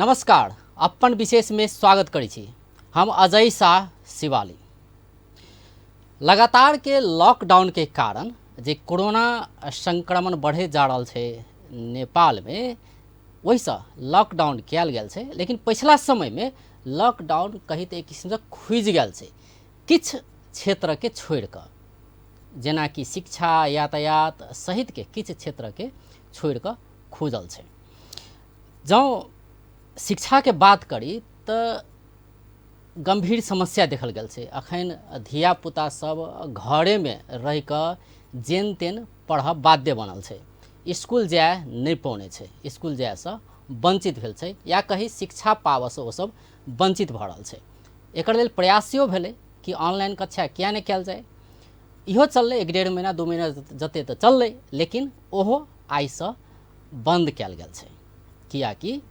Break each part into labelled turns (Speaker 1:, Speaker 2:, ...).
Speaker 1: नमस्कार, अपन विशेष में स्वागत करी छी। हम अजय शाह शिवाली। लगातार के लॉकडाउन के कारण जे कोरोना संक्रमण बढ़े जा रहा है नेपाल में, वैसा लॉकडाउन किया गेल छै। लेकिन पिछला समय में लॉकडाउन कही तो एक किस्म से खुज गेल छै किछ क्षेत्र के छोड़ कर, जेना कि शिक्षा, यातायात सहित के किछ क्षेत्र के छोड़ कर खुजल छै। जौ शिक्षा के बात करी तो गंभीर समस्या देखल गेल छै। अखन धिया पुता सब घरे में रह कर जेन तेन पढ़ब बाध्य बनल छै। स्कूल जाए नहीं पौने छै, स्कूल जाए से वंचित भेल छै, या कही शिक्षा पावऽ से ओ सब वंचित भ रहल छै। एकर लेल प्रयासो भेलै कि ऑनलाइन कक्षा किया नहीं कयल जाए। इहो चललै 1-1.5 महीना 2 महीना जते तो चललै, लेकिन ओहो आइ से बंद कयल गेल छै। कियाकि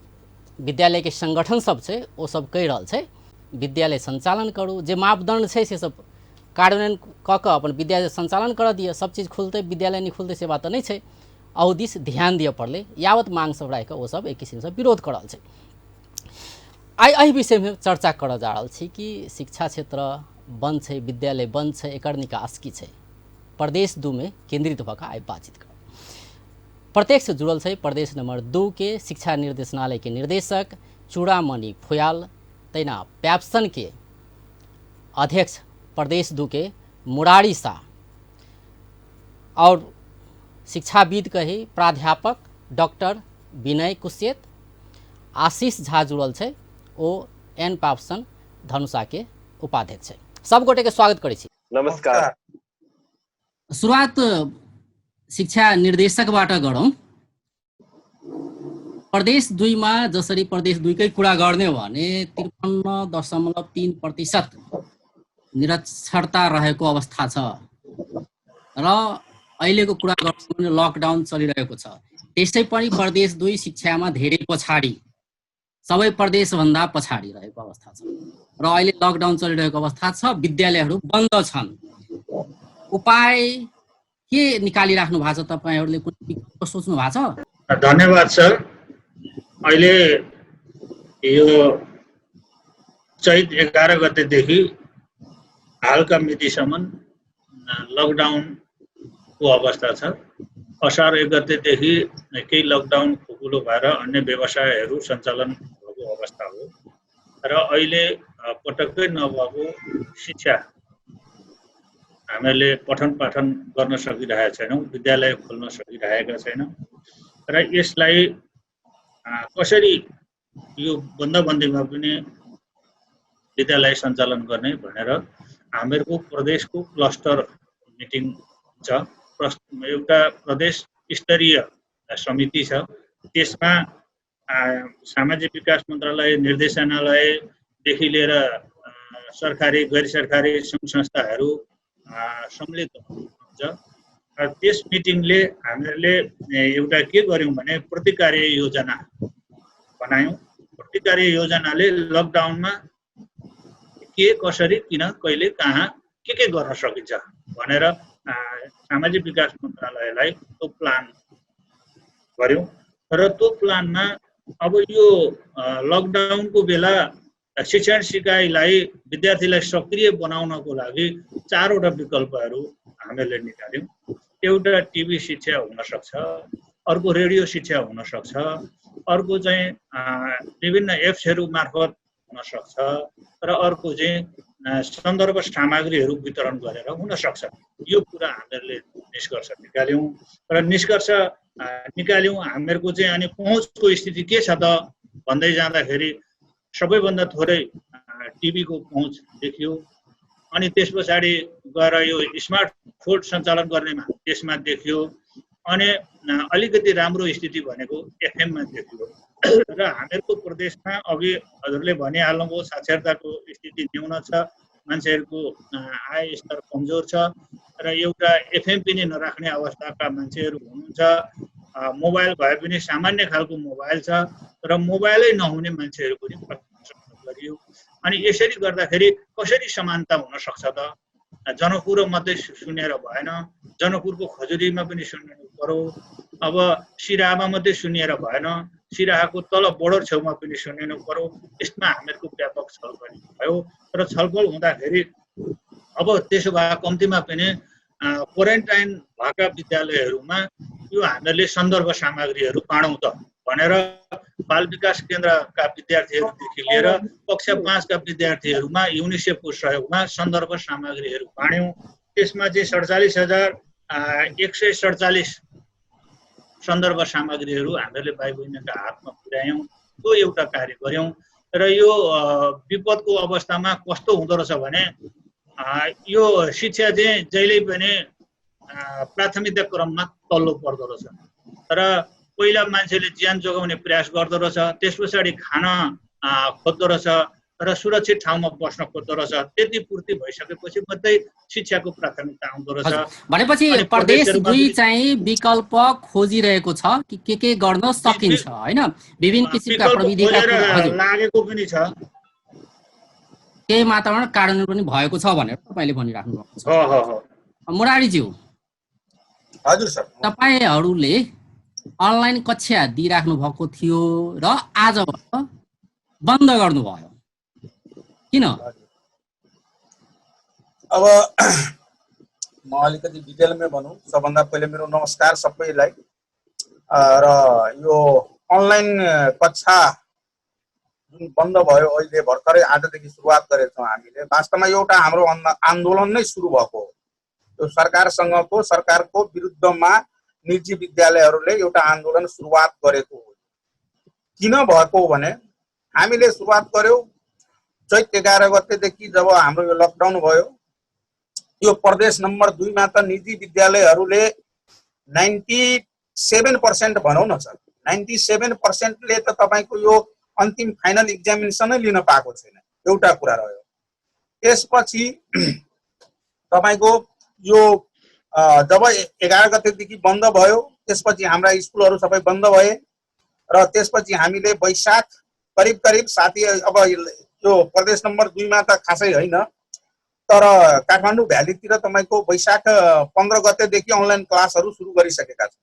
Speaker 1: विद्यालय के संगठन सब छै, ओ सब कहि रहल छै विद्यालय संचालन करू, जे मापदंड छै से सब कार्यान्वयन क के अपन विद्यालय संचालन कर दिए। सब चीज खुलते, विद्यालय नहीं खुलते से बात तो नहीं छै। अहू दिस ध्यान दिए पड़ले, यावत मांग सब राखि ओ सब एक किस्म से विरोध कर रहल छै। आइ एहि विषय में चर्चा कर जा रहल छी कि शिक्षा क्षेत्र बंद छै, विद्यालय बंद छै, एकर निकास की छै। प्रदेश 2 में केंद्रित होकर आइ बातचीत कर प्रत्यक्ष जुड़ल छै प्रदेश नंबर 2 के शिक्षा निर्देशनालय के निर्देशक चूड़ामणि फुयाल, तैना पैप्सन के अध्यक्ष प्रदेश 2 के मुरारी शाह, और शिक्षाविद कही प्राध्यापक डॉक्टर विनय कुशेत, आशीष झा जुड़ल छै, ओ एन पैप्सन धनुषा के उपाध्यक्ष है। सब गोटे के स्वागत करै छी।
Speaker 2: नमस्कार।
Speaker 1: शुरुआत शिक्षा निर्देशक बाट गरौँ। प्रदेश 2 में जसरी प्रदेश 2 कै कुरा गर्ने हो भने 53.3% निरक्षरता रहेको अवस्था छ र अहिलेको कुरा गर्नु भने लकडाउन चलिरहेको छ। त्यसै पनि प्रदेश 2 शिक्षामा धेरै पछाडी, सबै प्रदेश भन्दा पछाडी रहेको अवस्था छ र अहिले लकडाउन चलिरहेको अवस्था छ। विद्यालयहरू बन्द छन्। उपाय के निकालिराख्नु भएको छ? तपाईहरुले कुनै विकल्प सोच्नु भएको छ?
Speaker 2: धन्यवाद सर। अहिले यो चैत 11 गतेदेखि हालका मितिसम्म लकडाउनको अवस्था छ। असार 1 गतेदेखि केही लकडाउन खुकुलो भएर अन्य व्यवसायहरू सञ्चालन भएको अवस्था हो र अहिले पटक्कै नभएको शिक्षा, हामीले पठन पाठन गर्न सकिरहेका छैनौँ, विद्यालय खोल्न सकिरहेका छैनौँ र यसलाई कसरी यो बन्दबन्दीमा पनि विद्यालय सञ्चालन गर्ने भनेर हामीहरूको प्रदेशको क्लस्टर मिटिङ छ। एउटा प्रदेश स्तरीय समिति छ। त्यसमा सामाजिक विकास मन्त्रालय, निर्देशनालयदेखि लिएर सरकारी गैर सरकारी सङ्घ संस्थाहरू सम्मिलित हुन्छ। त्यस मिटिङले हामीहरूले एउटा के गर्यौँ भने प्रतिकार्य योजना बनायौँ। प्रतिकार्य योजनाले लकडाउनमा के कसरी किन कहिले कहाँ के गर्न सकिन्छ भनेर सामाजिक विकास मन्त्रालयलाई त्यो प्लान गर्यौँ र त्यो प्लानमा अब यो लकडाउनको बेला शिक्षण सिकाइलाई, विद्यार्थीलाई सक्रिय बनाउनको लागि 4 वटा विकल्पहरू हामीले निकाल्यौँ। एउटा टिभी शिक्षा हुन सक्छ, अर्को रेडियो शिक्षा हुन सक्छ, अर्को चाहिँ विभिन्न एप्सहरू मार्फत हुन सक्छ र अर्को चाहिँ सन्दर्भ सामग्रीहरू वितरण गरेर हुन सक्छ। यो कुरा हामीहरूले निष्कर्ष निकाल्यौँ र निष्कर्ष निकाल्यौँ हामीहरूको चाहिँ। अनि पहुँचको स्थिति के छ त भन्दै जाँदाखेरि सबैभन्दा थोरै टिभीको पहुँच देखियो। अनि त्यस पछाडि गएर यो स्मार्ट फोन सञ्चालन गर्नेमा त्यसमा देखियो। अनि अलिकति राम्रो स्थिति भनेको एफएममा देखियो र हामीहरूको प्रदेशमा अघि हजुरले भनिहाल्नुभयो साक्षरताको स्थिति न्यून छ, मान्छेहरूको आय स्तर कमजोर छ र एउटा एफएम पनि नराख्ने अवस्थाका मान्छेहरू हुनुहुन्छ। मोबाइल भए पनि सामान्य खालको मोबाइल छ र मोबाइलै नहुने मान्छेहरू पनि गरियो। अनि यसरी गर्दाखेरि कसरी समानता हुन सक्छ त? जनकपुर मात्रै सुनेर भएन, जनकपुरको खजुरीमा पनि सुन्नु पर्यो। अब सिरामा मात्रै सुनेर भएन, सिराहाको तल बोर्डर छेउमा पनि सुनिनु पर्यो। यसमा हामीहरूको व्यापक छलफल भयो। तर छलफल हुँदाखेरि अब त्यसो भए कम्तीमा पनि क्वारेन्टाइन भएका विद्यालयहरूमा यो हामीहरूले सन्दर्भ सामग्रीहरू बाँडौँ त भनेर बाल विकास केन्द्रका विद्यार्थीहरूदेखि लिएर कक्षा 5 का विद्यार्थीहरूमा युनिसेफको सहयोगमा सन्दर्भ सामग्रीहरू बाँड्यौँ। त्यसमा चाहिँ 47,147 सन्दर्भ सामग्रीहरू हामीहरूले भाइ बहिनीका हातमा पुर्यायौँ। त्यो एउटा कार्य गऱ्यौँ। र यो विपदको अवस्थामा कस्तो हुँदो रहेछ भने यो शिक्षा चाहिँ जहिले पनि प्राथमिकता क्रममा तल्लो पर्दो रहेछ। तर पहिला मान्छेले ज्यान जोगाउने प्रयास गर्दो रहेछ, त्यस पछाडि खान खोज्दो रहेछ र सुरक्षित ठाउँमा बस्न खोज्दो रहेछ। त्यति पूर्ति भइसकेपछि मात्रै शिक्षाको प्राथमिकता आउँदो रहेछ।
Speaker 1: भनेपछि प्रदेश 2 चाहिँ विकल्प खोजिरहेको छ कि के गर्न सकिन्छ हैन? विभिन्न किसिमका प्रविधिका
Speaker 2: लागेको पनि छ,
Speaker 1: केही मात्रामा कार्यान्वयन पनि भएको छ भनेर तपाईले भनिराख्नु भएको छ। मुरारीज्यू,
Speaker 3: हजुर सर,
Speaker 1: तपाईहरूले अनलाइन कक्षा दिइराख्नु भएको थियो र आज बन्द गर्नुभयो, किन?
Speaker 3: अब म अलिकति डिटेलमै भनौँ। सबभन्दा पहिले मेरो नमस्कार सबैलाई। र यो अनलाइन कक्षा जुन बन्द भयो अहिले भर्खरै आजदेखि सुरुवात गरेछौँ हामीले, वास्तवमा एउटा हाम्रो आन्दोलन नै सुरु भएको हो। यो सरकारको विरुद्धमा निजी विद्यालयहरूले एउटा आन्दोलन सुरुवात गरेको हो। किन भएको भने हामीले सुरुवात गर्यौँ चैत 11 गतेदेखि जब हाम्रो यो लकडाउन भयो। यो प्रदेश नम्बर 2 मा त निजी विद्यालयहरूले 97% भनौँ न सर, 97%ले त तपाईको यो अन्तिम फाइनल एक्जामिनेसनै लिन पाएको छैन, एउटा कुरा रह्यो। त्यसपछि तपाईको यो जब 11 गतेदेखि बन्द भयो, त्यसपछि हाम्रा स्कुलहरू सबै बन्द भए र त्यसपछि हामीले वैशाख करिब साथी, अब यो प्रदेश नम्बर 2 मा त खासै होइन, तर काठमाडौँ भ्यालीतिर तपाईको वैशाख 15 गतेदेखि अनलाइन क्लासहरू सुरु गरिसकेका छौँ।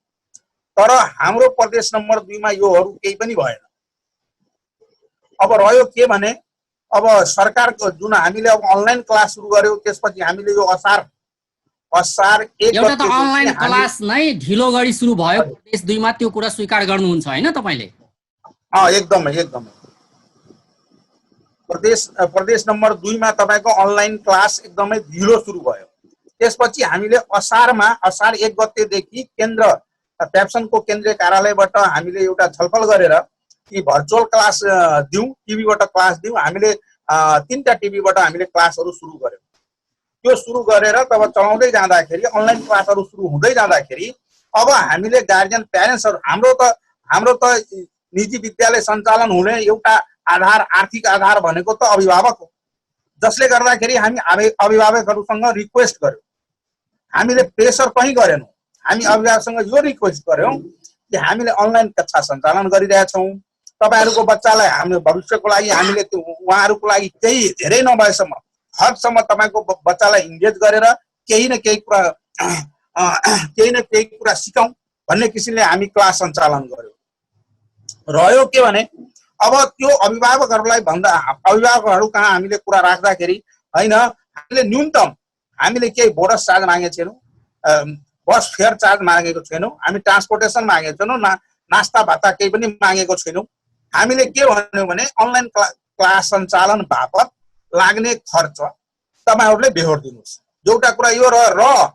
Speaker 3: तर हाम्रो प्रदेश नम्बर 2 मा योहरू केही पनि भएन। अब रह्यो के भने अब सरकारको जुन हामीले अब अनलाइन क्लास सुरु गर्यौँ, त्यसपछि हामीले यो असार 1
Speaker 1: एउटा त अनलाइन क्लास नै ढिलो गरी सुरु भयो प्रदेश 2 मा, त्यो कुरा स्वीकार गर्नुहुन्छ हैन तपाईले?
Speaker 3: एकदमै प्रदेश नम्बर 2 मा तपाईको अनलाइन क्लास एकदमै ढिलो सुरु भयो। त्यसपछि हामीले असार 1 गतेदेखि केन्द्र प्याप्सनको केन्द्रीय कार्यालयबाट हामीले एउटा छलफल गरेर कि भर्चुअल क्लास दिउँ, टिभीबाट क्लास दिउँ। हामीले 3टा टिभीबाट हामीले क्लासहरू सुरु गर्यौँ। त्यो सुरु गरेर तब चलाउँदै जाँदाखेरि, अनलाइन क्लासहरू सुरु हुँदै जाँदाखेरि अब हामीले गार्जियन प्यारेन्ट्सहरू, हाम्रो त निजी विद्यालय सञ्चालन हुने एउटा आधार, आर्थिक आधार भनेको त अभिभावक हो, जसले गर्दाखेरि हामी अभिभावकहरूसँग रिक्वेस्ट गर्यौँ। हामीले प्रेसर पनि गरेनौँ, हामी अभिभावकसँग यो रिक्वेस्ट गर्यौँ कि हामीले अनलाइन कक्षा सञ्चालन गरिरहेछौँ। तपाईहरूको बच्चालाई हाम्रो भविष्यको लागि हामीले उहाँहरूको लागि केही धेरै नभएसम्म हदसम्म तपाईँको बच्चालाई इन्गेज गरेर केही न केही कुरा सिकाउँ भन्ने किसिमले हामी क्लास सञ्चालन गर्यौँ। रह्यो के भने अब त्यो अभिभावकहरू कहाँ हामीले कुरा राख्दाखेरि होइन, हामीले न्यूनतम हामीले केही बोनस चार्ज मागेको छैनौँ, बस फेयर चार्ज मागेको छैनौँ, हामी ट्रान्सपोर्टेसन मागेको छैनौँ, नास्ता भाता केही पनि मागेको छैनौँ। हामीले के भन्यौँ भने अनलाइन क्लास सञ्चालन बापत लाग्ने खर्च तपाईहरूले बेहोरिदिनुहोस्। एउटा कुरा यो र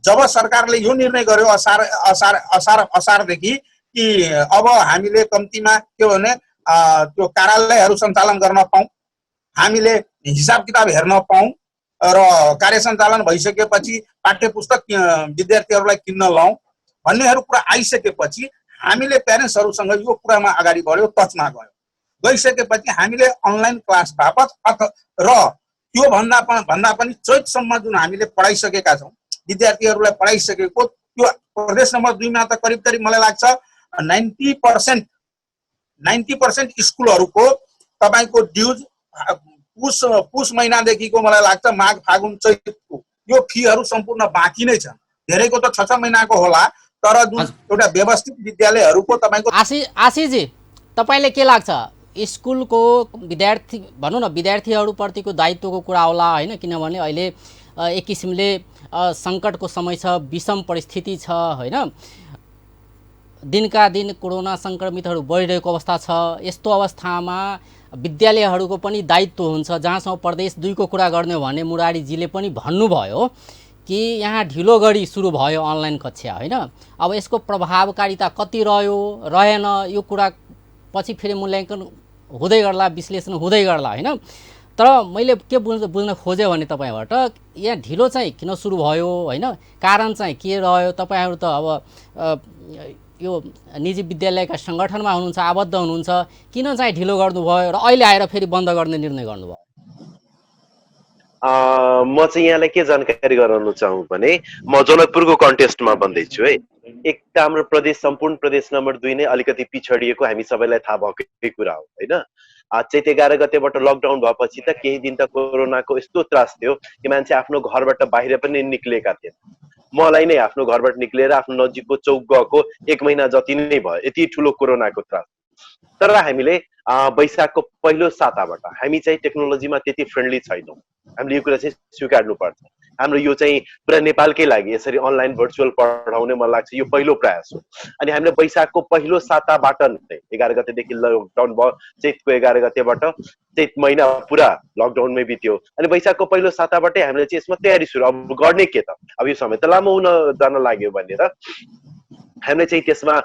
Speaker 3: जब सरकारले यो निर्णय गर्यो असारदेखि कि अब हामीले कम्तीमा के भने त्यो कार्यालयहरू सञ्चालन गर्न पाऊँ, हामीले हिसाब किताब हेर्न पाऊँ र कार्य सञ्चालन भइसकेपछि पाठ्य पुस्तक विद्यार्थीहरूलाई किन्न लाउँ भन्नेहरू कुरा आइसकेपछि हामीले प्यारेन्ट्सहरूसँग यो कुरामा अगाडि बढ्यो, टचमा गइसकेपछि हामीले अनलाइन क्लास बापत र त्यो भन्दा पनि चैतसम्म जुन हामीले पढाइसकेका छौँ, विद्यार्थीहरूलाई पढाइसकेको त्यो प्रदेश नम्बर 2 मा त करिब मलाई लाग्छ 90% स्कुलहरूको तपाईको ड्युज पुस महिनादेखिको मलाई लाग्छ माघ फागुन चैतको यो फीहरू सम्पूर्ण बाँकी नै छन्। धेरैको त 6 महिनाको होला, तर जुन एउटा व्यवस्थित विद्यालयहरूको तपाईको
Speaker 1: आशीषजी तपाईँले के लाग्छ स्कुलको विद्यार्थी भनौँ न विद्यार्थीहरूप्रतिको दायित्वको कुरा होला होइन किनभने अहिले एक किसिमले सङ्कटको समय छ विषम परिस्थिति छ होइन दिनका दिन कोरोना सङ्क्रमितहरू बढिरहेको अवस्था छ यस्तो अवस्थामा विद्यालयहरूको पनि दायित्व हुन्छ जहाँसम्म प्रदेश 2 को कुरा गर्ने हो भने मुरारीजीले पनि भन्नुभयो कि यहाँ ढिलो गरी सुरु भयो अनलाइन कक्षा होइन अब यसको प्रभावकारिता कति रह्यो रहेन यो कुरा पछि फेरि मूल्याङ्कन हुँदै गर्ला विश्लेषण हुँदै गर्ला होइन तर मैले के बुझ्न खोजेँ भने तपाईँबाट यहाँ ढिलो चाहिँ किन सुरु भयो होइन कारण चाहिँ के रह्यो तपाईँहरू त अब यो निजी विद्यालयका सङ्गठनमा हुनुहुन्छ आबद्ध हुनुहुन्छ किन चाहिँ ढिलो गर्नुभयो र अहिले आएर फेरि बन्द गर्ने निर्णय गर्नुभयो
Speaker 4: म चाहिँ यहाँलाई के जानकारी गराउन चाहूँ भने म जनकपुरको कन्टेस्टमा भन्दैछु है एक त हाम्रो प्रदेश सम्पूर्ण प्रदेश नम्बर 2 नै अलिकति पिछडिएको हामी सबैलाई थाहा भएकै कुरा हो होइन चैत 11 गतेबाट लकडाउन भएपछि त केही दिन त कोरोनाको यस्तो त्रास थियो कि मान्छे आफ्नो घरबाट बाहिर पनि निक्लेका थिए मलाई नै आफ्नो घरबाट निक्लेर आफ्नो नजिकको चौक गएको 1 महिना जति नै भयो यति ठुलो कोरोनाको त्रास तर हामीले वैशाखको पहिलो साताबाट हामी चाहिँ टेक्नोलोजीमा त्यति फ्रेन्डली छैनौँ हामीले यो कुरा चाहिँ स्वीकार्नुपर्छ हाम्रो यो चाहिँ पुरा नेपालकै लागि यसरी अनलाइन भर्चुअल पढाउने मलाई लाग्छ यो पहिलो प्रयास हो अनि हामीले वैशाखको पहिलो साताबाट नै 11 गतेदेखि लकडाउन भयो चैतको 11 गतेबाट चैत महिना पुरा लकडाउनमै बित्यो अनि वैशाखको पहिलो साताबाटै हामीले चाहिँ यसमा तयारी सुरु अब गर्ने के त अब यो समय त लामो हुन जान लाग्यो भनेर हामीले चाहिँ त्यसमा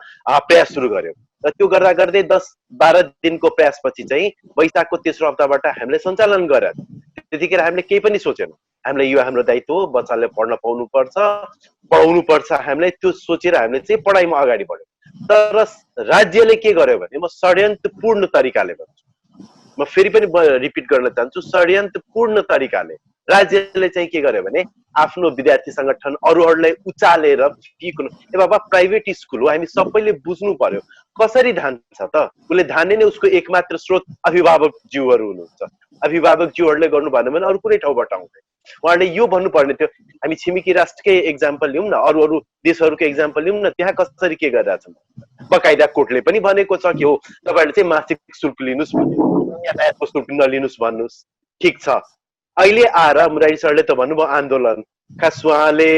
Speaker 4: प्रयास सुरु गर्यौँ र त्यो गर्दा गर्दै 10-12 दिनको प्रयासपछि चाहिँ वैशाखको तेस्रो हप्ताबाट हामीले सञ्चालन गर्यौँ त्यतिखेर हामीले केही पनि सोचेनौँ हामीले यो हाम्रो दायित्व हो बच्चाले पढ्न पाउनु पर्छ हामीले त्यो सोचेर हामीले चाहिँ पढाइमा अगाडि बढ्यौँ तर राज्यले के गर्यो भने म षड्यन्त्रपूर्ण तरिकाले भन्छु म फेरि पनि रिपिट गर्न चाहन्छु षड्यन्त्रपूर्ण तरिकाले राज्यले चाहिँ के गर्यो भने आफ्नो विद्यार्थी संगठन अरूहरूलाई उचालेर ए बाबा प्राइभेट स्कुल हो हामी सबैले बुझ्नु पर्यो कसरी धान्छ त उसले धान्ने नै उसको एकमात्र स्रोत अभिभावक ज्यूहरू हुनुहुन्छ अभिभावक ज्यूहरूले गर्नु भएन भने अरू कुनै ठाउँबाट आउँदैन उहाँहरूले यो भन्नुपर्ने थियो हामी छिमेकी राष्ट्रकै एक्जाम्पल लिउँ न अरू देशहरूको एक्जाम्पल लिउँ न त्यहाँ कसरी के गरिरहेछन् बकाइदा कोर्टले पनि भनेको छ कि हो तपाईँहरूले चाहिँ मासिक शुल्क लिनुहोस् भन्ने यातायातको शुल्क नलिनुहोस् भन्नुहोस् ठिक छ अहिले आएर मुरारी सरले त भन्नुभयो आन्दोलन खास उहाँले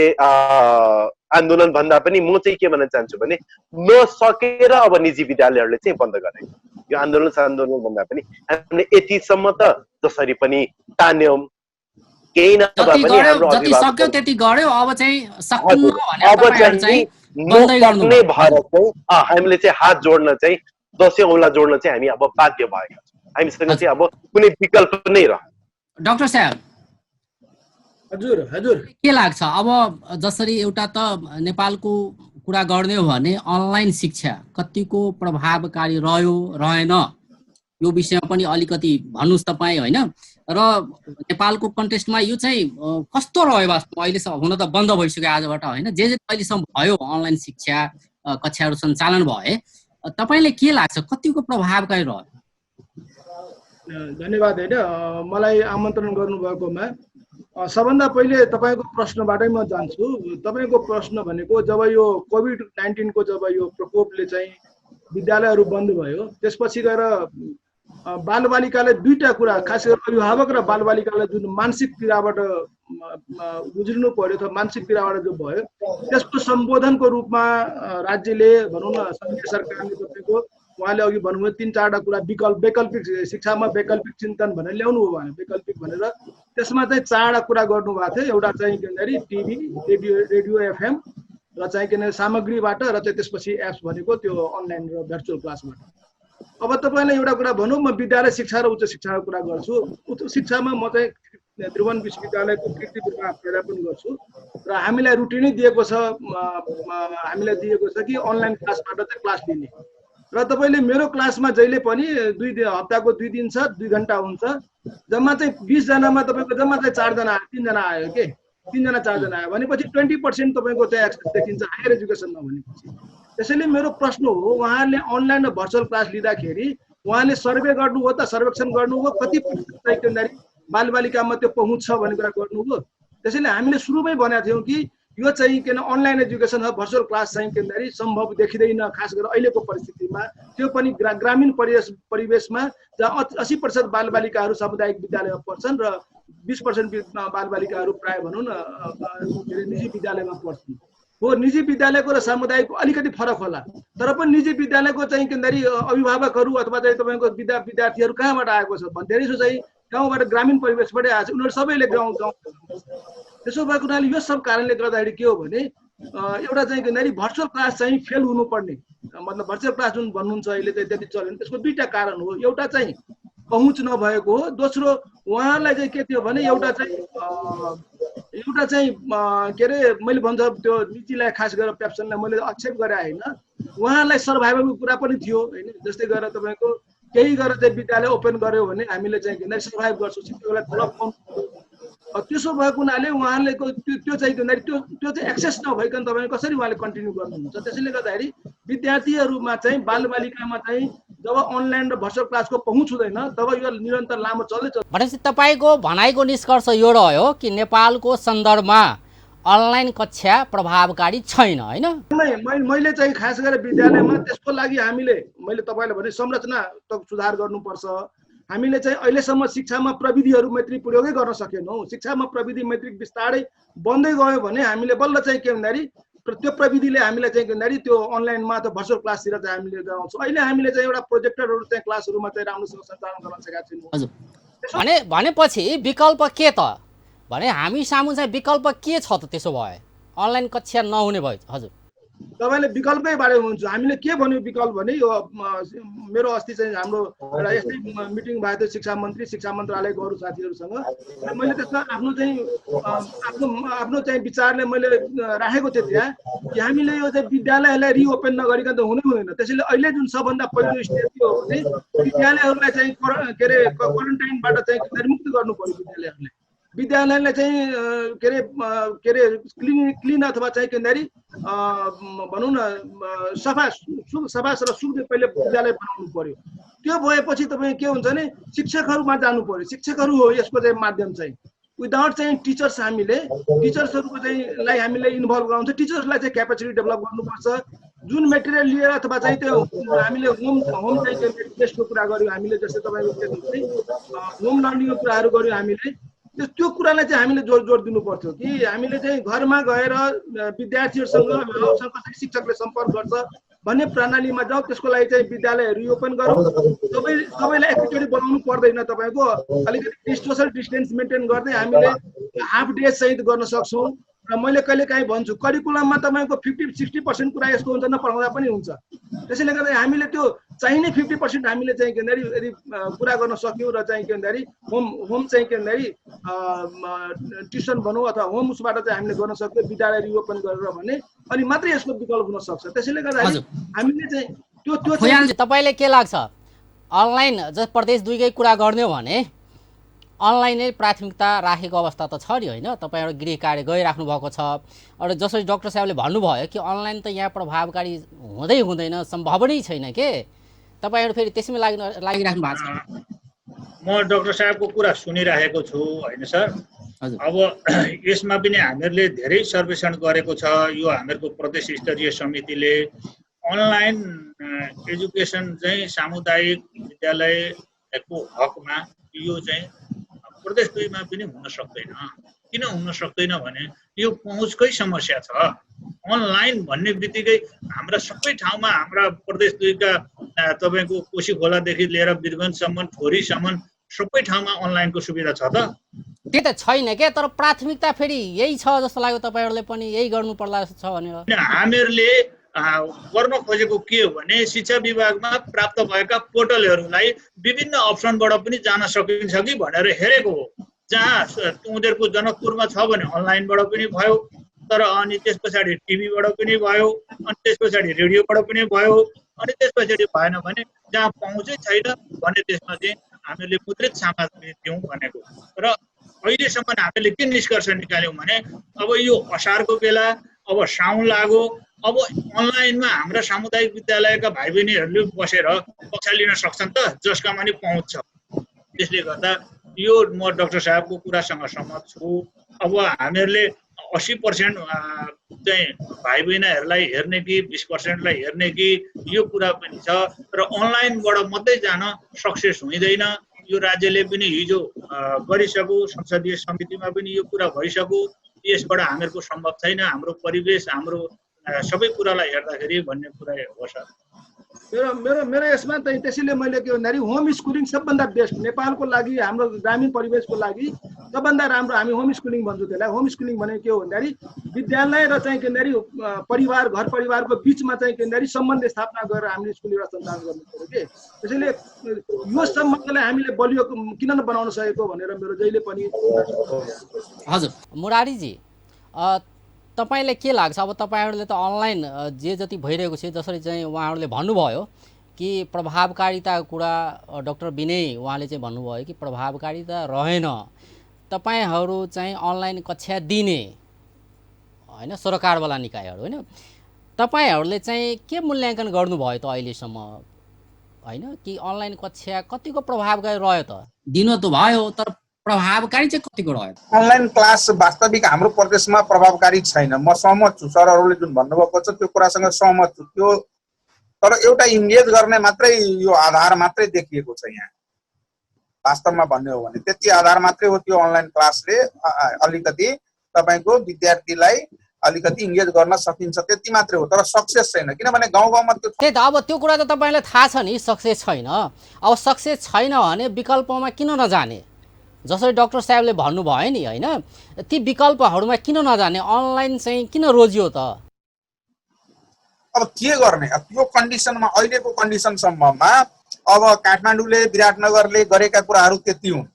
Speaker 4: आन्दोलन भन्दा पनि म चाहिँ के भन्न चाहन्छु भने नसकेर अब निजी विद्यालयहरूले चाहिँ बन्द गरे यो आन्दोलन भन्दा पनि हामीले यतिसम्म त जसरी पनि तान्यौं केही नभए पनि हाम्रो
Speaker 1: जति सक्यो त्यति गर्यो अब चाहिँ सक्नु भने
Speaker 4: अब चाहिँ नसक्ने भएर चाहिँ हामीले चाहिँ हात जोड्न चाहिँ दसैँ औँला जोड्न चाहिँ हामी अब बाध्य भएका छौँ हामीसँग चाहिँ अब कुनै विकल्प नै रह्यो
Speaker 1: डाक्टर साहब
Speaker 5: हजुर
Speaker 1: के लाग्छ अब जसरी एउटा त नेपालको कुरा गर्ने हो भने अनलाइन शिक्षा कतिको प्रभावकारी रह्यो रहेन यो विषयमा पनि अलिकति भन्नुस् तपाईँ होइन र नेपालको कन्टेक्स्टमा यो चाहिँ कस्तो रह्यो वास्तवमा अहिलेसम्म हुन त बन्द भइसक्यो आजबाट होइन जे अहिलेसम्म भयो अनलाइन शिक्षा कक्षाहरू सञ्चालन भए तपाईँले के लाग्छ कतिको प्रभावकारी रह्यो
Speaker 5: धन्यवाद होइन मलाई आमन्त्रण गर्नुभएकोमा सबभन्दा पहिले तपाईँको प्रश्नबाटै म जान्छु तपाईँको प्रश्न भनेको जब यो कोभिड-19 को जब यो प्रकोपले चाहिँ विद्यालयहरू बन्द भयो त्यसपछि गएर बालबालिकाले दुईटा कुरा खास गरेर अभिभावक र बालबालिकालाई जुन मानसिक पीडाबाट गुज्रिनु पर्यो अथवा मानसिक पीडाबाट जो भयो त्यसको सम्बोधनको रूपमा राज्यले भनौँ न सङ्घीय सरकारले तपाईँको उहाँले अघि भन्नुभयो 3-4 कुरा वैकल्पिक शिक्षामा वैकल्पिक चिन्तन भनेर ल्याउनु हो भने वैकल्पिक भनेर त्यसमा चाहिँ 4 कुरा गर्नुभएको थियो एउटा चाहिँ के भन्दाखेरि टिभी रेडियो एफएम र चाहिँ के भन्दाखेरि सामग्रीबाट र चाहिँ त्यसपछि एप्स भनेको त्यो अनलाइन र भर्चुअल क्लासबाट अब तपाईँले एउटा कुरा भनौँ म विद्यालय शिक्षा र उच्च शिक्षाको कुरा गर्छु उच्च शिक्षामा म चाहिँ त्रिभुवन विश्वविद्यालयको कीर्तिपुरमा प्राध्यापन गर्छु र हामीलाई रुटिनै दिएको छ हामीलाई दिएको छ कि अनलाइन क्लासबाट चाहिँ क्लास दिने र तपाईले मेरो क्लासमा जहिले पनि हप्ताको 2 दिन छ 2 घण्टा हुन्छ जम्मा चाहिँ 20 जनामा तपाईको जम्मा चाहिँ 4 जना 3 जना आयो के 3 जना 4 जना आयो भनेपछि 20% तपाईको चाहिँ एक्सेस देखिन्छ हायर एजुकेसनमा भनेपछि त्यसैले मेरो प्रश्न हो उहाँहरूले अनलाइन र भर्चुअल क्लास लिँदाखेरि उहाँले सर्वे गर्नु हो त सर्वेक्षण गर्नु हो कति प्रतिशत बालबालिकामा त्यो पहुँच छ भन्ने कुरा गर्नु हो त्यसैले हामीले सुरुमै भनेका थियौं कि यो चाहिँ किन अनलाइन एजुकेसन हो, भर्चुअल क्लास चाहिँ के भन्दाखेरि सम्भव देखिँदैन, खास गरेर अहिलेको परिस्थितिमा। त्यो पनि ग्रामीण परिवेशमा जहाँ 80% बालबालिकाहरू सामुदायिक विद्यालयमा पढ्छन् र 20% बालबालिकाहरू प्राय भनौँ न निजी विद्यालयमा पढ्छन्। हो, निजी विद्यालयको र सामुदायिकको अलिकति फरक होला, तर पनि निजी विद्यालयको चाहिँ के भन्दाखेरि अभिभावकहरू अथवा चाहिँ तपाईँको विद्यार्थीहरू कहाँबाट आएको छ भन्दाखेरि चाहिँ गाउँबाट ग्रामीण परिवेशबाटै आएको छ, उनीहरू सबैले गाउँ त्यसो भएको हुनाले यो सब कारणले गर्दाखेरि के हो भने एउटा चाहिँ के भन्दाखेरि भर्चुअल क्लास चाहिँ फेल हुनुपर्ने, मतलब भर्चुअल क्लास जुन भन्नुहुन्छ अहिले चाहिँ त्यति चलेन, त्यसको दुईटा कारण हो। एउटा चाहिँ पहुँच नभएको हो, दोस्रो उहाँलाई चाहिँ के थियो भने एउटा चाहिँ के अरे मैले भन्छ त्यो नीतिलाई खास गरेर पेप्सनलाई मैले एक्सेप्ट गरे होइन, उहाँलाई सर्भाइभलको कुरा पनि थियो होइन। जस्तै गरेर तपाईँको केही गरेर चाहिँ विद्यालय ओपन गर्यो भने हामीले चाहिँ के भन्दाखेरि सर्भाइभ गर्छौँ, शिक्षकलाई तलब पाउनु। त्यसो भएको हुनाले उहाँले त्यो चाहिँ के भन्दाखेरि त्यो चाहिँ एक्सेस नभइकन तपाईँ कसरी उहाँले कन्टिन्यू गर्नुहुन्छ। त्यसैले गर्दाखेरि विद्यार्थीहरूमा चाहिँ बालबालिकामा चाहिँ जब अनलाइन र भर्चुअल क्लासको पहुँच हुँदैन तब यो निरन्तर लामो चल्दै।
Speaker 1: भनेपछि तपाईँको भनाइको निष्कर्ष यो रह्यो कि नेपालको सन्दर्भमा अनलाइन कक्षा प्रभावकारी छैन होइन?
Speaker 5: मैले चाहिँ खास गरेर विद्यालयमा त्यसको लागि मैले तपाईँलाई भने संरचना त सुधार गर्नुपर्छ। हामीले चाहिँ अहिलेसम्म शिक्षामा प्रविधिहरू मैत्री प्रयोगै गर्न सकेनौँ। शिक्षामा प्रविधि मैत्रिक बिस्तारै बन्दै गयो भने हामीले बल्ल चाहिँ के भन्दाखेरि त्यो प्रविधिले हामीलाई चाहिँ के भन्दाखेरि त्यो अनलाइनमा अथवा भर्चुअल क्लासतिर चाहिँ हामीले गराउँछौँ। अहिले हामीले चाहिँ एउटा प्रोजेक्टरहरू चाहिँ क्लासहरूमा चाहिँ राम्रोसँग सञ्चालन गर्न सकेका छैनौँ।
Speaker 1: भनेपछि विकल्प के त भने हामी सामु चाहिँ विकल्प के छ त? त्यसो भए अनलाइन कक्षा नहुने भयो। हजुर,
Speaker 5: तपाईँले विकल्पै बारे हुनुहुन्छ। हामीले के भन्यो विकल्प भने यो मेरो अस्ति चाहिँ हाम्रो एउटा यस्तै मिटिङ भएको थियो शिक्षा मन्त्री शिक्षा मन्त्रालयको अरू साथीहरूसँग। मैले त्यसमा आफ्नो चाहिँ विचारले मैले राखेको थिएँ त्यहाँ कि हामीले यो चाहिँ विद्यालयलाई रिओपन नगरिकन त हुनै हुँदैन। त्यसैले अहिले जुन सबभन्दा पहिलो स्टेप के हो भने विद्यालयहरूलाई चाहिँ के अरे क्वारेन्टाइनबाट चाहिँ मुक्त गर्नु पर्यो। विद्यालयलाई चाहिँ के अरे क्लिन अथवा चाहिँ के भन्दाखेरि भनौँ न सफा र शुद्ध पहिले विद्यालय बनाउनु पर्यो। त्यो भएपछि तपाईँ के हुन्छ भने शिक्षकहरूमा जानु पर्यो। शिक्षकहरू हो यसको चाहिँ माध्यम चाहिँ। विदाउट चाहिँ टिचर्स टिचर्सहरूको चाहिँ हामीले इन्भल्भ गराउँछ। टिचर्सलाई चाहिँ क्यापेसिटी डेभलप गर्नुपर्छ। जुन मेटेरियल लिएर अथवा चाहिँ त्यो हामीले होम चाहिँ टेस्टको कुरा गऱ्यौँ हामीले, जस्तै तपाईँको होम लर्निङको कुराहरू गऱ्यौँ हामीले। त्यो कुरालाई चाहिँ हामीले जोड दिनु पर्थ्यो कि हामीले चाहिँ घरमा गएर विद्यार्थीहरूसँग अभिभावकसँग कसरी शिक्षकले सम्पर्क गर्छ भन्ने प्रणालीमा जाउँ। त्यसको लागि चाहिँ विद्यालयहरू रिओपन गरौँ। सबैलाई एकैचोटि बनाउनु पर्दैन। तपाईँको अलिकति सोसल डिस्टेन्स मेन्टेन गर्दै हामीले हाफ डे सहित गर्न सक्छौँ। र मैले कहिले काहीँ भन्छु करिकुलममा तपाईँको 50-60% कुरा यस्तो हुन्छ नपढाउँदा पनि हुन्छ। त्यसैले गर्दा हामीले त्यो चाहिने 50% हामीले चाहिँ के भन्दाखेरि यदि कुरा गर्न सक्यौँ र चाहिँ के भन्दाखेरि होम चाहिँ के भन्दाखेरि ट्युसन भनौँ अथवा होम उसबाट चाहिँ हामीले गर्न सक्यौँ विद्यालय रिओपन गरेर भने अनि मात्रै यसको विकल्प हुन सक्छ। त्यसैले गर्दा हामीले चाहिँ त्यो
Speaker 1: तपाईँले के लाग्छ अनलाइन जस प्रदेश 2 कै कुरा गर्ने हो भने अनलाइनै प्राथमिकता राखेको अवस्था त छ नि होइन? तपाईँहरू गृह कार्य गइराख्नु भएको छ। अरू जसरी डाक्टर साहबले भन्नुभयो कि अनलाइन त यहाँ प्रभावकारी हुँदैन, सम्भव नै छैन के? तपाईँहरू फेरि त्यसमै लागिराख्नु भएको छ?
Speaker 2: म डाक्टर साहबको कुरा सुनिरहेको छु होइन सर। अब यसमा पनि हामीहरूले धेरै सर्वेक्षण गरेको छ। यो हामीहरूको प्रदेश स्तरीय समितिले अनलाइन एजुकेसन चाहिँ सामुदायिक विद्यालयको हकमा यो चाहिँ प्रदेश 2 मा पनि हुन सक्दैन। किन हुन सक्दैन भने यो पहुँचकै समस्या छ। अनलाइन भन्ने बित्तिकै हाम्रा सबै ठाउँमा हाम्रा प्रदेश 2 का तपाईँको कोशी खोलादेखि लिएर वीरगञ्जसम्म ठोरीसम्म सबै ठाउँमा अनलाइनको सुविधा छ त?
Speaker 1: त्यही त छैन क्या। तर प्राथमिकता फेरि यही छ जस्तो लाग्यो तपाईँहरूले पनि यही गर्नु पर्ला छ भनेर।
Speaker 2: हामीहरूले गर्न खोजेको के हो भने शिक्षा विभागमा प्राप्त भएका पोर्टलहरूलाई विभिन्न अप्सनबाट पनि जान सकिन्छ कि भनेर हेरेको हो। जहाँ उनीहरूको जनकपुरमा छ भने अनलाइनबाट पनि भयो, तर अनि त्यस पछाडि टिभीबाट पनि भयो, अनि त्यस पछाडि रेडियोबाट पनि भयो, अनि त्यस पछाडि भएन भने जहाँ पहुँचै छैन भने त्यसमा चाहिँ हामीले मुद्रित सामग्री दिउँ भनेको। र अहिलेसम्म हामीले के निष्कर्ष निकाल्यौँ भने अब यो असारको बेला अब साउन लाग्यो, अब अनलाइनमा हाम्रा सामुदायिक विद्यालयका भाइ बहिनीहरूले बसेर कक्षा लिन सक्छन् त जसकामा नि पहुँच छ। त्यसले गर्दा यो म डाक्टर साहबको कुरासँग सहमत छु। अब हामीहरूले 80% चाहिँ भाइ बहिनीहरूलाई हेर्ने कि 20%लाई हेर्ने कि यो कुरा पनि छ र अनलाइनबाट मात्रै जान सक्सेस हुँदैन। यो राज्यले पनि हिजो गरिसक्यो, संसदीय समितिमा पनि यो कुरा भइसक्यो। यसबाट हामीहरूको सम्भव छैन, हाम्रो परिवेश हाम्रो सबै कुरालाई हेर्दाखेरि भन्ने कुरा हो सर।
Speaker 5: मेरो यसमा चाहिँ त्यसैले मैले के भन्दाखेरि होम स्कुलिङ सबभन्दा बेस्ट नेपालको लागि, हाम्रो ग्रामीण परिवेशको लागि सबभन्दा राम्रो हामी होम स्कुलिङ भन्छौँ त्यसलाई। होम स्कुलिङ भनेको के हो भन्दाखेरि विद्यालय र चाहिँ के भन्दाखेरि परिवार घर परिवारको बिचमा चाहिँ के भन्दाखेरि सम्बन्ध स्थापना गरेर हामीले स्कुल एउटा सञ्चालन गर्नु पर्यो के। त्यसैले यो सम्बन्धलाई हामीले बलियो किन बनाउन सकेको भनेर मेरो जहिले पनि।
Speaker 1: हजुर मुरारीजी, तपाईलाई के लाग्छ अब तपाईहरुले त अनलाइन जे जति भइरहेको छ जसरी चाहिँ उहाँहरूले भन्नुभयो कि प्रभावकारिताको कुरा डाक्टर विनय उहाँले चाहिँ भन्नुभयो कि प्रभावकारिता रहेन, तपाईहरु चाहिँ अनलाइन कक्षा दिने हैन सरकारवाला निकायहरु हैन, तपाईहरुले चाहिँ के मूल्याङ्कन गर्नुभयो त अहिलेसम्म हैन कि अनलाइन कक्षा कतिको प्रभावकारी रह्यो त? दिनु त भयो तर प्रभावकारी चाहिँ कतिको रह्यो?
Speaker 3: अनलाइन क्लास वास्तविक हाम्रो प्रदेशमा प्रभावकारी छैन। म सहमत छु, सरहरूले जुन भन्नुभएको छ त्यो कुरासँग सहमत छु। त्यो तर एउटा इन्गेज गर्ने मात्रै यो आधार मात्रै देखिएको छ यहाँ। वास्तवमा भन्ने हो भने त्यति आधार मात्रै हो त्यो अनलाइन क्लासले अलिकति तपाईको विद्यार्थीलाई अलिकति इन्गेज गर्न सकिन्छ, त्यति मात्रै हो, तर सक्सेस छैन। किनभने गाउँ गाउँमा त्यो
Speaker 1: त्यही त अब त्यो कुरा त तपाईलाई थाहा छ नि सक्सेस छैन। अब सक्सेस छैन भने विकल्पमा किन नजाने? जसरी डाक्टर साहेबले भन्नुभयो नि हैन, ती विकल्पहरुमा किन नजाने? अनलाइन चाहिँ किन रोजियो त?
Speaker 3: अब के गर्ने? त्यो कन्डिसनमा अहिलेको कन्डिसनसम्ममा अब काठमाडौँले विराटनगरले गरेका कुराहरू त्यति हुन्।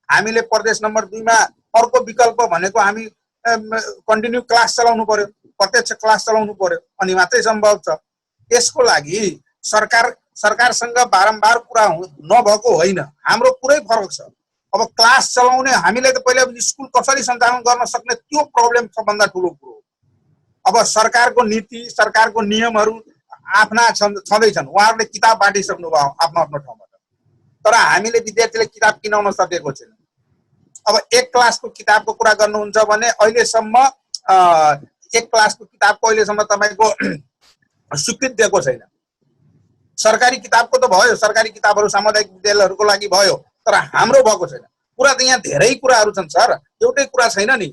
Speaker 3: हामीले प्रदेश नम्बर 2 मा अर्को विकल्प भनेको हामी कन्टिन्यू क्लास चलाउनु पर्यो, प्रत्यक्ष क्लास चलाउनु पर्यो, अनि मात्रै सम्भव छ। यसको लागि सरकारसँग बारम्बार कुरा नभएको होइन, हाम्रो पुरै फरक छ। अब क्लास चलाउने हामीले त पहिला स्कुल कसरी सञ्चालन गर्न सक्ने त्यो प्रब्लम सबभन्दा ठुलो कुरो हो। अब सरकारको नीति सरकारको नियमहरू आफ्ना छँदैछन्, उहाँहरूले किताब बाँडिसक्नु भयो आफ्नो आफ्नो ठाउँमा, तर हामीले विद्यार्थीले किताब किनाउन सकेको छैन। अब एक क्लासको किताबको कुरा गर्नुहुन्छ भने अहिलेसम्म एक क्लासको किताबको अहिलेसम्म तपाईँको स्वीकृति दिएको छैन। सरकारी किताबको त भयो, सरकारी किताबहरू सामुदायिक विद्यालयहरूको लागि भयो, तर हाम्रो भएको छैन। कुरा त यहाँ धेरै कुराहरू छन् सर, एउटै कुरा छैन नि।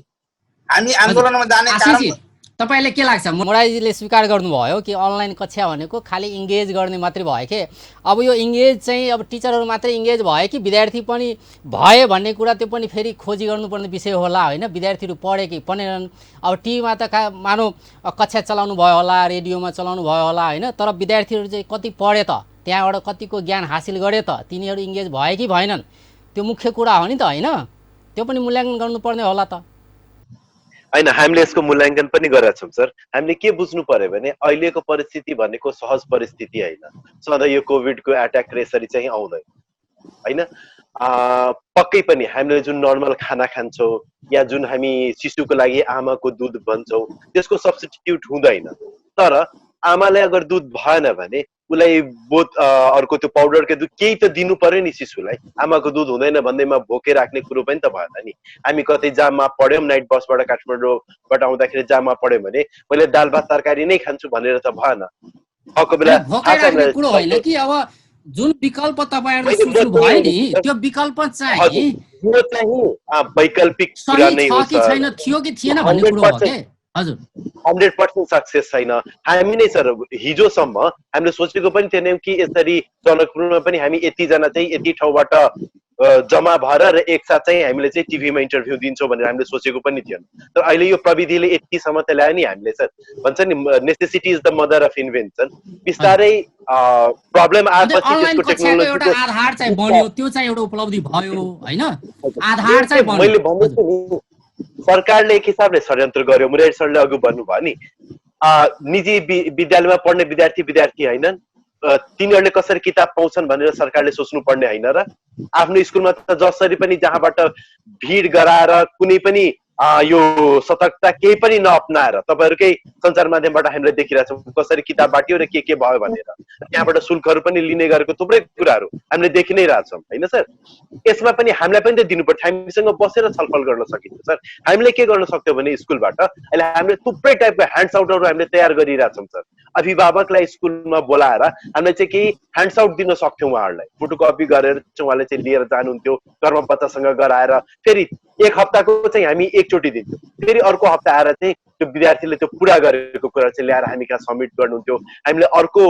Speaker 3: हामी आन्दोलनमा जाने कारण
Speaker 1: तपाईले के लाग्छ? मुरारीजीले स्वीकार गर्नुभयो कि अनलाइन कक्षा भनेको खाली इन्गेज गर्ने मात्रै भयो के। अब यो इन्गेज चाहिँ अब टिचरहरू मात्रै इन्गेज भयो कि विद्यार्थी पनि भए भन्ने कुरा त्यो पनि फेरि खोजी गर्नुपर्ने विषय होला हैन। विद्यार्थीहरू पढे कि पढेनन्? अब टिभीमा त मानौ कक्षा चलाउनु भयो होला, रेडियोमा चलाउनु भयो होला हैन, तर विद्यार्थीहरू चाहिँ कति पढे त, त्यहाँबाट कतिको ज्ञान हासिल गरे त, तिनीहरू इन्गेज भए कि भएनन्, त्यो मुख्य कुरा हो नि त हैन। त्यो पनि मूल्याङ्कन गर्नुपर्ने होला त
Speaker 4: हैन। हामीले यसको मूल्याङ्कन पनि गरेका छौँ सर। हामीले के बुझ्नु पर्यो भने अहिलेको परिस्थिति भनेको सहज परिस्थिति होइन, सधैँ यो कोभिडको एट्याक यसरी चाहिँ आउँदैन हैन। पक्कै पनि हामीले जुन नर्मल खाना खान्छौँ या जुन हामी शिशुको लागि आमाको दुध भन्छौँ त्यसको सब्स्टिट्युट हुँदैन। तर आमाले अगर दुध भएन भने उसलाई अर्को त्यो पाउडरको दुध केही त दिनु पर्यो नि शिशुलाई। आमाको दुध हुँदैन भन्दैमा भोके राख्ने कुरो पनि त भएन नि। हामी कतै जाममा पढ्यौँ, नाइट बसबाट काठमाडौँबाट आउँदाखेरि जाममा पढ्यौँ भने मैले दाल भात तरकारी नै खान्छु भनेर त भएन। अर्को बेला
Speaker 1: कुरो होइन कि अब जुन विकल्प तपाईहरुले सोच्नु भयो नि त्यो विकल्प चाहिँ
Speaker 4: यो चाहिँ वैकल्पिक कुरा नै हो सर।
Speaker 1: छैन थियो कि थिएन भन्ने कुरो हो के। हजुर
Speaker 4: 100% सक्सेस छैन। हामी नै सर हिजोसम्म हामीले सोचेको पनि थिएनौँ कि यसरी जनकपुरमा पनि हामी यतिजना चाहिँ यति ठाउँबाट जम्मा भएर र एकसाथ चाहिँ हामीले चाहिँ टिभीमा इन्टरभ्यू दिन्छौँ भनेर हामीले सोचेको पनि थिएन। तर अहिले यो प्रविधिले यतिसम्म त ल्यायो नि हामीले सर। भन्छ नि necessity is the mother of invention. बिस्तारै प्रब्लम आएपछि त्यसको टेक्नोलोजीको
Speaker 1: आधार चाहिँ बन्यो, त्यो चाहिँ एउटा उपलब्धि भयो हैन। आधार चाहिँ बन्यो।
Speaker 4: मैले भनेको नि सरकारले एक हिसाबले षड्यन्त्र गर्यो। मुरारी सरले अघि भन्नुभयो नि निजी विद्यालयमा पढ्ने विद्यार्थी हैनन्, तिनीहरूले कसरी किताब पाउँछन् भनेर सरकारले सोच्नु पर्ने होइन र आफ्नो स्कुलमा त जसरी पनि जहाँबाट भिड गराएर कुनै पनि यो सतर्कता केही पनि नअप्नाएर तपाईँहरूकै सञ्चार माध्यमबाट हामीले देखिरहेछौँ कसरी किताब बाटियो र के भयो भनेर त्यहाँबाट शुल्कहरू पनि लिने गरेको थुप्रै कुराहरू हामीले देखि नै रहेछौँ होइन सर। यसमा पनि हामीलाई पनि त दिनुपर्छ, हामीसँग बसेर छलफल गर्न सकिन्छ सर। हामीले के गर्न सक्छौँ भने स्कुलबाट अहिले हामीले थुप्रै टाइपको ह्यान्ड्स आउटहरू हामीले तयार गरिरहेछौँ सर। अभिभावकलाई स्कुलमा बोलाएर हामीले चाहिँ केही ह्यान्ड्स आउट दिन सक्थ्यौँ उहाँहरूलाई, फोटोकपी गरेर चाहिँ उहाँले चाहिँ लिएर जानुहुन्थ्यो घरमा बच्चासँग गराएर, फेरि एक हप्ताको चाहिँ हामी एकचोटि दिन्थ्यौँ, फेरि अर्को हप्ता आएर चाहिँ त्यो विद्यार्थीले त्यो पुरा गरेको कुरा चाहिँ ल्याएर हामी कहाँ सब्मिट गर्नुहुन्थ्यो, हामीले अर्को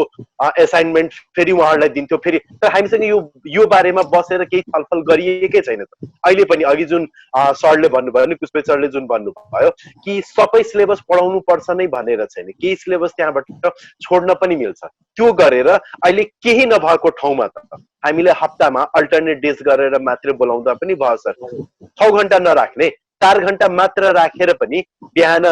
Speaker 4: एसाइनमेन्ट फेरि उहाँहरूलाई दिन्थ्यौँ फेरि। तर हामीसँग यो बारेमा बसेर केही छलफल गरिएकै छैन। अहिले पनि अघि जुन सरले भन्नुभयो नि, पुष्पे सरले जुन भन्नुभयो कि सबै सिलेबस पढाउनु पर्छ नै भनेर छैन, केही सिलेबस त्यहाँबाट छोड्न पनि मिल्छ। त्यो गरेर अहिले केही नभएको ठाउँमा त हामीले हप्तामा अल्टरनेट डेज गरेर मात्र बोलाउँदा पनि भयो सर। 6 घन्टा नराख्ने 4 घन्टा मात्र राखेर पनि बिहान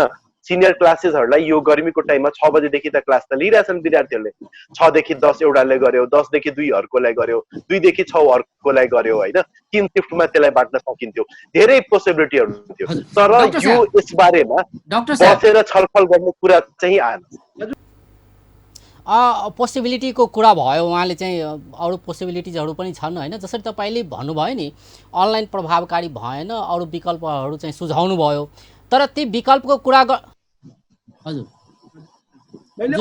Speaker 4: सिनियर क्लासेसहरूलाई यो गर्मीको टाइममा 6 बजेदेखि त क्लास त लिइरहेछन् विद्यार्थीहरूले, 6 देखि 10 एउटाले गर्यो, 10 देखि 2 अर्कोलाई गर्यो, 2 देखि 6 अर्कोलाई गर्यो होइन, 3 शिफ्टमा त्यसलाई बाँट्न सकिन्थ्यो, धेरै पोसिबिलिटीहरू हुन्थ्यो। तर यो यसबारेमा बसेर छलफल गर्ने कुरा चाहिँ आएन।
Speaker 1: पोसिबिलिटीको कुरा भयो, उहाँले चाहिँ अरू पोसिबिलिटिजहरू पनि छन् होइन, जसरी तपाईँले भन्नुभयो नि अनलाइन प्रभावकारी भएन, अरू विकल्पहरू चाहिँ सुझाउनु भयो, तर ती विकल्पको कुरा हजुर
Speaker 5: मैले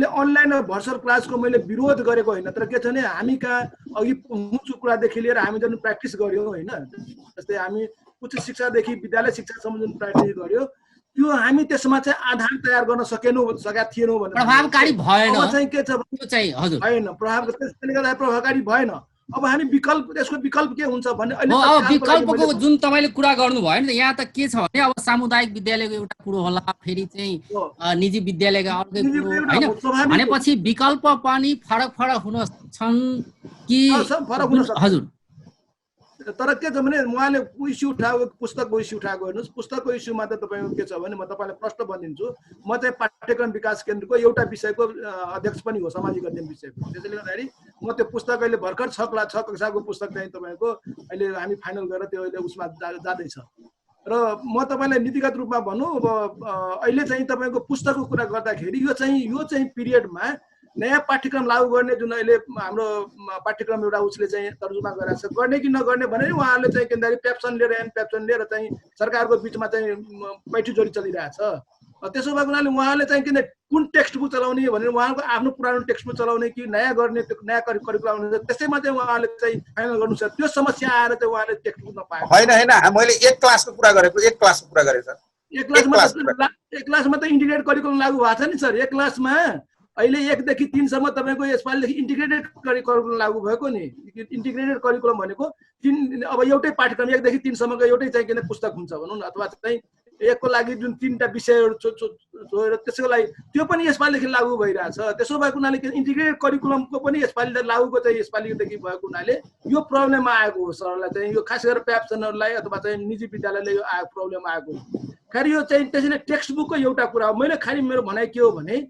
Speaker 5: अनलाइन भर्चुअल क्लासको मैले विरोध गरेको होइन, तर के छ भने हामी कहाँ अघि उच्च कुरादेखि लिएर हामी जुन प्र्याक्टिस गऱ्यौँ होइन, जस्तै हामी उच्च शिक्षादेखि विद्यालय शिक्षासम्म जुन प्र्याक्टिस गऱ्यो त्यो हामी त्यसमा चाहिँ आधार तयार गर्न सकेका थिएनौँ भने
Speaker 1: प्रभावकारी भएन
Speaker 5: चाहिँ के छ भएन, त्यसले गर्दा प्रभावकारी भएन। अब हामी विकल्प, त्यसको विकल्प के हुन्छ भने
Speaker 1: विकल्पको जुन तपाईँले कुरा गर्नुभयो नि, यहाँ त के छ भने अब सामुदायिक विद्यालयको एउटा कुरो होला, फेरि चाहिँ निजी विद्यालयको अर्कै कुरो होइन, भनेपछि विकल्प पनि फरक हुन सक्छन् कि हजुर।
Speaker 5: तर के छ भने उहाँले इस्यु उठाएको पुस्तकको इस्यु उठाएको हेर्नुहोस्, पुस्तकको इस्युमा त तपाईँको के छ भने म तपाईँलाई प्रश्न भनिदिन्छु, म चाहिँ पाठ्यक्रम विकास केन्द्रको एउटा विषयको अध्यक्ष पनि हो, सामाजिक अध्ययन विषयको। त्यसैले गर्दाखेरि म त्यो पुस्तक अहिले भर्खर 6 कक्षाको पुस्तक चाहिँ तपाईँको अहिले हामी फाइनल गरेर त्यो अहिले उसमा जाँदैछ। र म तपाईँलाई नीतिगत रूपमा भनौँ, अब अहिले चाहिँ तपाईँको पुस्तकको कुरा गर्दाखेरि यो चाहिँ पिरियडमा नयाँ पाठ्यक्रम लागू गर्ने जुन अहिले हाम्रो पाठ्यक्रम एउटा उसले चाहिँ तर्जुमा गरेको छ, गर्ने कि नगर्ने भने उहाँहरूले चाहिँ के भन्दाखेरि पेप्सन लिएर एनपेप्सन लिएर चाहिँ सरकारको बिचमा चाहिँ पैठीजोरी चलिरहेछ। त्यसो भएको हुनाले उहाँले चाहिँ किन कुन टेक्स्ट बुक चलाउने भनेर उहाँको आफ्नो पुरानो टेक्स्ट बुक चलाउने कि नयाँ गर्ने, नयाँ करिकुलम आउने, त्यसैमा चाहिँ उहाँले चाहिँ फाइनल गर्नु छ। त्यो समस्या आएर चाहिँ उहाँले टेक्स्ट बुक नपाएको
Speaker 3: होइन। मैले एक क्लासको कुरा गरेको, एक क्लासको कुरा गरेँ सर।
Speaker 5: एक क्लासमा त इन्टिग्रेटेड करिकुलम लागू भएको छ नि सर। एक क्लासमा अहिले 1 देखि 3 सम्म तपाईँको यसपालिदेखि इन्टिग्रेटेड करिकुलम लागू भएको नि। इन्टिग्रेटेड करिकुलम भनेको अब एउटै पाठ्यक्रम 1 देखि 3 सम्मको एउटै चाहिँ किन पुस्तक हुन्छ भनौँ न, अथवा चाहिँ एकको लागि जुन 3टा विषयहरू छोडेर त्यसको लागि त्यो पनि यसपालिदेखि लागू भइरहेछ। त्यसो भएको हुनाले इन्टिग्रेटेड करिकुलमको पनि यसपालि लागूको चाहिँ यसपालिदेखि भएको हुनाले यो प्रब्लम आएको हो सरलाई चाहिँ, यो खास गरेर प्याप्सनहरूलाई अथवा चाहिँ निजी विद्यालयले यो प्रब्लम आएको हो। खालि यो चाहिँ त्यसैले टेक्स्ट बुकको एउटा कुरा हो। मैले खालि मेरो भनाइ के हो भने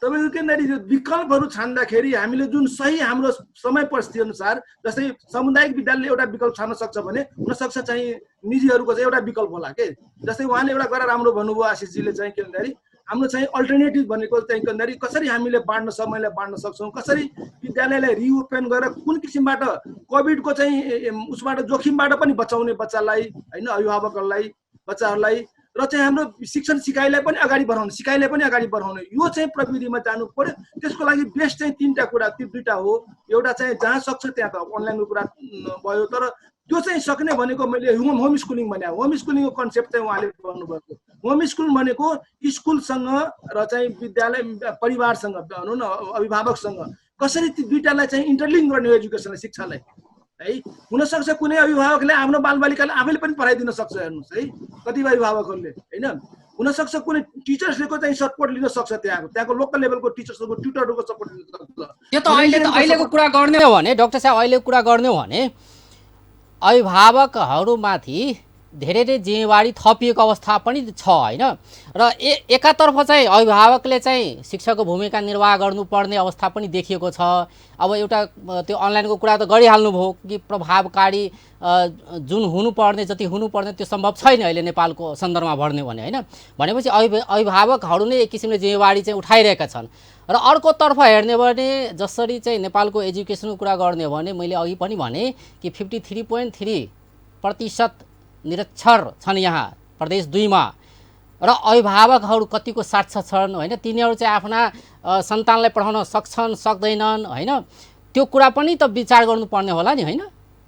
Speaker 5: तपाईँको के भन्दाखेरि विकल्पहरू छान्दाखेरि हामीले जुन सही हाम्रो समय परिस्थिति अनुसार, जस्तै सामुदायिक विद्यालयले एउटा विकल्प छान्न सक्छ भने हुनसक्छ चाहिँ निजीहरूको चाहिँ एउटा विकल्प होला के। जस्तै उहाँले एउटा कुरा राम्रो भन्नुभयो आशिषजीले चाहिँ के भन्दाखेरि हाम्रो चाहिँ अल्टरनेटिभ भनेको चाहिँ के भन्दाखेरि कसरी हामीले समयलाई बाँड्न सक्छौँ, कसरी विद्यालयलाई रिओपन गरेर कुन किसिमबाट कोभिडको चाहिँ उसबाट जोखिमबाट पनि बचाउने बच्चालाई होइन, अभिभावकहरूलाई बच्चाहरूलाई, र चाहिँ हाम्रो शिक्षण सिकाइलाई पनि अगाडि बढाउने यो चाहिँ प्रविधिमा जानु पर्यो। त्यसको लागि बेस्ट चाहिँ 3टा कुरा, 2टा हो। एउटा चाहिँ जहाँ सक्छ त्यहाँ त अनलाइनको कुरा भयो, तर त्यो चाहिँ सक्ने भनेको मैले होम स्कुलिङ भने, होम स्कुलिङको कन्सेप्ट चाहिँ उहाँले भन्नुभएको। होम स्कुल भनेको स्कुलसँग र चाहिँ विद्यालय परिवारसँग भनौँ न अभिभावकसँग कसरी ती दुईटालाई चाहिँ इन्टरलिङ्क गर्ने हो एजुकेसनलाई, शिक्षालाई है। हुनसक्छ कुनै अभिभावकले आफ्नो बालबालिकालाई आफैले पनि पढाइदिन सक्छ, हेर्नुहोस् है, कतिपय अभिभावकहरूले होइन। हुनसक्छ कुनै टिचर्सको चाहिँ सपोर्ट लिन सक्छ, त्यहाँको लोकल लेभलको टिचर्सको ट्युटरहरूको सपोर्ट लिन सक्छ।
Speaker 1: त्यो त अहिलेको कुरा गर्ने हो भने डाक्टर साहब, अहिलेको कुरा गर्ने हो भने अभिभावकहरूमाथि धेरै जिम्मेवारी थपिएको अवस्था पनि छ होइन। र एकातर्फ चाहिँ अभिभावकले चाहिँ शिक्षकको भूमिका निर्वाह गर्नुपर्ने अवस्था पनि देखिएको छ। अब एउटा त्यो अनलाइनको कुरा त गरिहाल्नुभयो कि प्रभावकारी जुन हुनुपर्ने जति हुनुपर्ने त्यो सम्भव छैन अहिले नेपालको सन्दर्भमा भर्ने भने होइन। भनेपछि अभिभावकहरू नै एक किसिमले जिम्मेवारी चाहिँ उठाइरहेका छन्। र अर्कोतर्फ हेर्ने भने जसरी चाहिँ नेपालको एजुकेसनको कुरा गर्ने हो भने मैले अघि पनि भने कि 53.3% निरक्षर छन् यहाँ प्रदेश 2 मा। र अभिभावकहरू कतिको साक्षर छन् होइन, तिनीहरू चाहिँ आफ्ना सन्तानलाई पढाउन सक्छन् सक्दैनन् होइन, त्यो कुरा पनि त विचार गर्नुपर्ने होला नि होइन।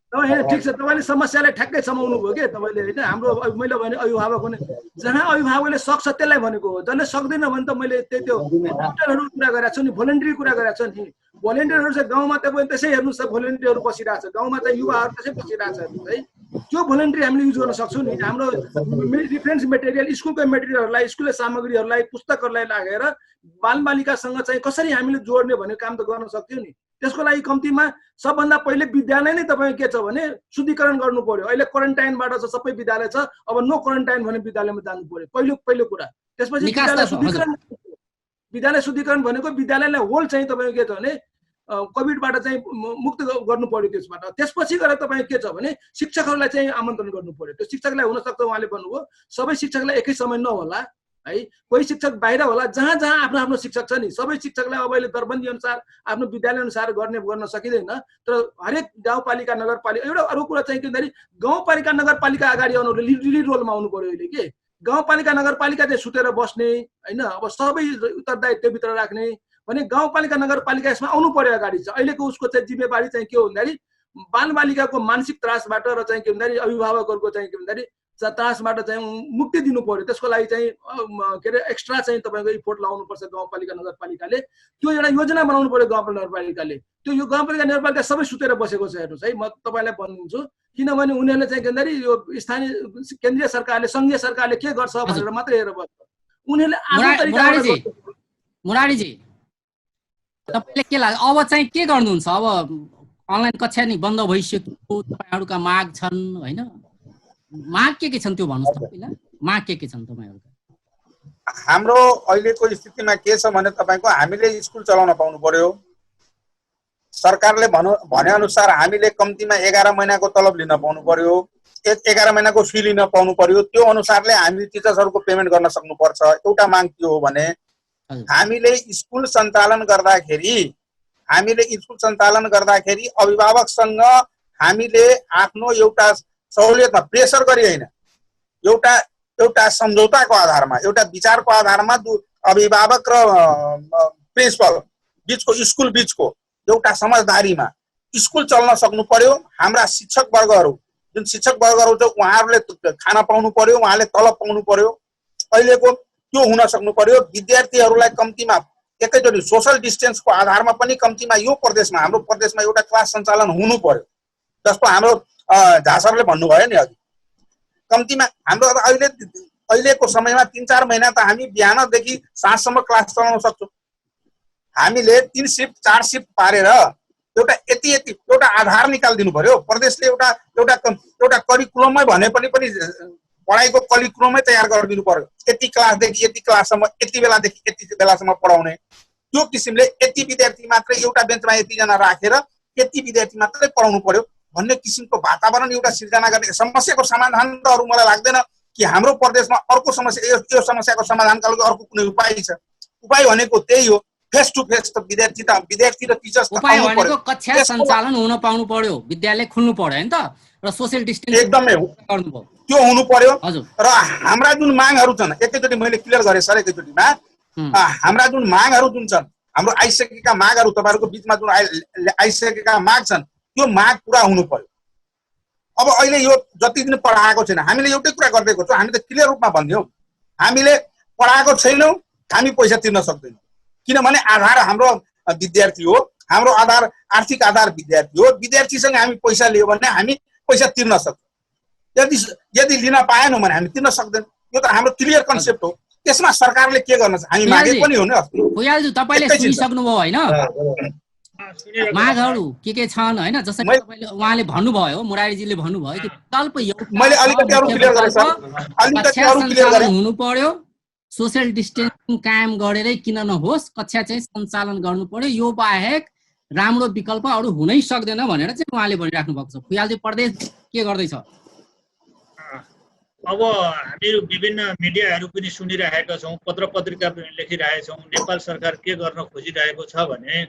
Speaker 5: ठिक छ, तपाईँले समस्यालाई ठ्याक्कै समाउनु भयो कि तपाईँले होइन। हाम्रो मैले भने अभिभावक भने जहाँ अभिभावकले सक्छ त्यसलाई भनेको हो, जसले सक्दैन भने त मैले त्यो डक्टरहरू कुरा गरेको छु नि, भोलिन्टियर कुरा गरेको छु नि। भोलिन्टियरहरू चाहिँ गाउँमा तपाईँ त्यसै हेर्नुहोस्, भोलिन्टियरहरू बसिरहेको छ गाउँमा, चाहिँ युवाहरू त्यसै बसिरहेको छ है। त्यो भोलिन्टियर हामीले युज गर्न सक्छौँ नि। हाम्रो रिफरेन्स मेटेरियल, स्कुलको मेटेरियलहरूलाई, स्कुलको सामग्रीहरूलाई, पुस्तकहरूलाई लागेर बालबालिकासँग चाहिँ कसरी हामीले जोड्ने भन्ने काम त गर्न सक्थ्यौँ नि। त्यसको लागि कम्तीमा सबभन्दा पहिले विद्यालय नै तपाईँ के छ भने शुद्धिकरण गर्नु पर्यो। अहिले क्वारेन्टाइनबाट छ सबै विद्यालय छ, अब नो क्वारेन्टाइन भन्ने विद्यालयमा जानु पर्यो पहिलो कुरा। त्यसपछि विद्यालय शुद्धिकरण भनेको विद्यालयलाई होल चाहिँ तपाईँ के छ भने कोभिडबाट चाहिँ मुक्त गर्नु पर्यो त्यसबाट। त्यसपछि गएर तपाईँ के छ भने शिक्षकहरूलाई चाहिँ आमन्त्रण गर्नु पर्यो। त्यो शिक्षकलाई हुनसक्छ उहाँले भन्नुभयो सबै शिक्षकलाई एकै समय नहोला है, कोही शिक्षक बाहिर होला, जहाँ जहाँ आफ्नो आफ्नो शिक्षक छ नि सबै शिक्षकलाई अब अहिले दरबन्दी अनुसार आफ्नो विद्यालय अनुसार गर्न सकिँदैन। तर हरेक गाउँपालिका नगरपालिका एउटा अरू कुरा चाहिँ के भन्दाखेरि गाउँपालिका नगरपालिका अगाडि आउनु लिड रोलमा आउनु पर्यो अहिले के। गाउँपालिका नगरपालिका चाहिँ सुतेर बस्ने होइन, अब सबै उत्तरदायित्वभित्र राख्ने भने गाउँपालिका नगरपालिका यसमा आउनु पर्यो अगाडि चाहिँ। अहिलेको उसको चाहिँ जिम्मेवारी चाहिँ के हो भन्दाखेरि बालबालिकाको मानसिक त्रासबाट र चाहिँ के भन्दाखेरि अभिभावकहरूको चाहिँ के भन्दाखेरि त्रासबाट चाहिँ मुक्ति दिनु पर्यो। त्यसको लागि चाहिँ के अरे एक्स्ट्रा चाहिँ तपाईँको इफोर्ट लगाउनुपर्छ गाउँपालिका नगरपालिकाले। त्यो एउटा योजना बनाउनु पर्यो गाउँपालिका नगरपालिकाले। त्यो यो गाउँपालिका नगरपालिका सबै सुतेर बसेको छ हेर्नुहोस् है, म तपाईँलाई भनिदिन्छु। किनभने उनीहरूले चाहिँ के भन्दाखेरि यो स्थानीय केन्द्रीय सरकारले सङ्घीय सरकारले के गर्छ भनेर मात्रै हेरेर बस्छ। उनीहरूले आफ्नो तरिकाले।
Speaker 1: मुरारीजी तपाईँले के लाग्छ अब चाहिँ के गर्नुहुन्छ? अब अनलाइन कक्षा नि बन्द भइसक्यो, तपाईँहरूका माग छन् होइन, माग के छन् त्यो भन्नुहोस् त पहिला। माग के छन् तपाईँहरूका?
Speaker 3: हाम्रो अहिलेको स्थितिमा के छ भने तपाईँको हामीले स्कुल चलाउन पाउनु पर्यो। सरकारले भने अनुसार हामीले कम्तीमा 11 महिनाको तलब लिन पाउनु पर्यो, 11 महिनाको फी लिन पाउनु पर्यो। त्यो अनुसारले हामीले टिचर्सहरूको पेमेन्ट गर्न सक्नुपर्छ। एउटा माग के हो भने हामीले स्कुल सञ्चालन गर्दाखेरि अभिभावकसँग हामीले आफ्नो एउटा सहुलियतमा प्रेसर गरी होइन, एउटा सम्झौताको आधारमा, एउटा विचारको आधारमा अभिभावक र प्रिन्सिपल बिचको, स्कुल बिचको एउटा समझदारीमा स्कुल चल्न सक्नु पर्यो। हाम्रा शिक्षक वर्गहरू जुन शिक्षक वर्गहरू छ उहाँहरूले खाना पाउनु पर्यो, उहाँले तलब पाउनु पर्यो। अहिलेको त्यो हुन सक्नु पर्यो। विद्यार्थीहरूलाई कम्तीमा एकैचोटि सोशल डिस्टेन्सको आधारमा पनि कम्तीमा यो प्रदेशमा, हाम्रो प्रदेशमा एउटा क्लास सञ्चालन हुनु पर्यो। जस्तो हाम्रो झासरले भन्नुभयो नि अघि, कम्तीमा हाम्रो अहिलेको समयमा 3-4 महिना त हामी बिहानदेखि साँझसम्म क्लास चलाउन सक्छौँ। हामीले 3 शिफ्ट 4 शिफ्ट पारेर एउटा आधार निकालिदिनु पर्यो। प्रदेशले एउटा करिकुलमै भने पनि पढाइको करिकुलमै तयार गरिदिनु पर्यो। यति क्लासदेखि यति क्लाससम्म, यति बेलादेखि यति बेलासम्म पढाउने। त्यो किसिमले यति विद्यार्थी मात्रै एउटा बेन्चमा यतिजना राखेर यति विद्यार्थी मात्रै पढाउनु पर्यो भन्ने किसिमको वातावरण एउटा सिर्जना गर्ने। समस्याको समाधान त अरू मलाई लाग्दैन कि हाम्रो प्रदेशमा अर्को समस्या, यो समस्याको समाधानका लागि अर्को कुनै उपाय छ। उपाय भनेको त्यही हो, फेस टु फेस विद्यार्थी र टिचर्स
Speaker 1: उपाय भनेको कक्षा सञ्चालन हुन पाउनु पर्यो, विद्यालय खुल्नु पर्यो हैन त, र सोशल डिस्टेन्स
Speaker 3: एकदमै
Speaker 1: गर्नुभयो,
Speaker 3: त्यो हुनु पर्यो। र हाम्रा जुन मागहरू छन् एकैचोटि मैले क्लियर गरे सर, एकैचोटिमा हाम्रा जुन मागहरू जुन छन्, हाम्रो आइसकेका मागहरू, तपाईहरुको बीचमा जुन आइसकेका माग छन्, त्यो माग पूरा हुनु पर्यो। अब अहिले यो जति दिन पढाएको छैन, हामीले एउटै कुरा गर्दैको छौँ, हामी त क्लियर रूपमा भन्दियौ, हामीले पढाएको छैनौँ, हामी पैसा तिर्न सक्दैनौँ। किनभने आधार हाम्रो विद्यार्थी हो, हाम्रो आधार आर्थिक आधार विद्यार्थी हो। विद्यार्थीसँग हामी पैसा लियो भने हामी पैसा तिर्न सक्छौँ, यदि लिन पाएनौँ भने हामी तिर्न सक्दैनौँ। यो त हाम्रो क्लियर कन्सेप्ट हो। त्यसमा सरकारले के गर्न छ, हामी मागे पनि हो नि।
Speaker 1: भुयालज्यू तपाईले सुनिसक्नुभयो हैन?
Speaker 2: सुनिरहेको
Speaker 1: मागहरू के छन् हैन, जसरी
Speaker 3: मै-
Speaker 1: तपाईले उहाँले भन्नुभयो, मुरारीजीले भन्नुभयो कि विकल्प एउटा
Speaker 3: मैले
Speaker 1: छ,
Speaker 3: अलिकति अरू
Speaker 1: मुख्य
Speaker 3: क्लियर गरेँ सर,
Speaker 1: विकल्प
Speaker 3: अलिकति
Speaker 1: कक्षा
Speaker 3: अरू क्लियर
Speaker 1: सञ्चालन
Speaker 3: गरेँ।
Speaker 1: हुनु पर्यो, सोशल डिस्टेन्सिङ कायम गरेरै किन नहोस् कक्षा चाहिँ सञ्चालन गर्नु पर्यो, यो बाहेक राम्रो विकल्प अरू हुनै सक्दैन भनेर चाहिँ उहाँले भनिराख्नु भएको छ। फुयालजी प्रदेश के गर्दैछ?
Speaker 2: अब हामीहरू विभिन्न मिडियाहरू पनि सुनिरहेका छौँ, पत्र पत्रिका पनि लेखिरहेका छौँ। नेपाल सरकार के गर्न खोजिरहेको छ भने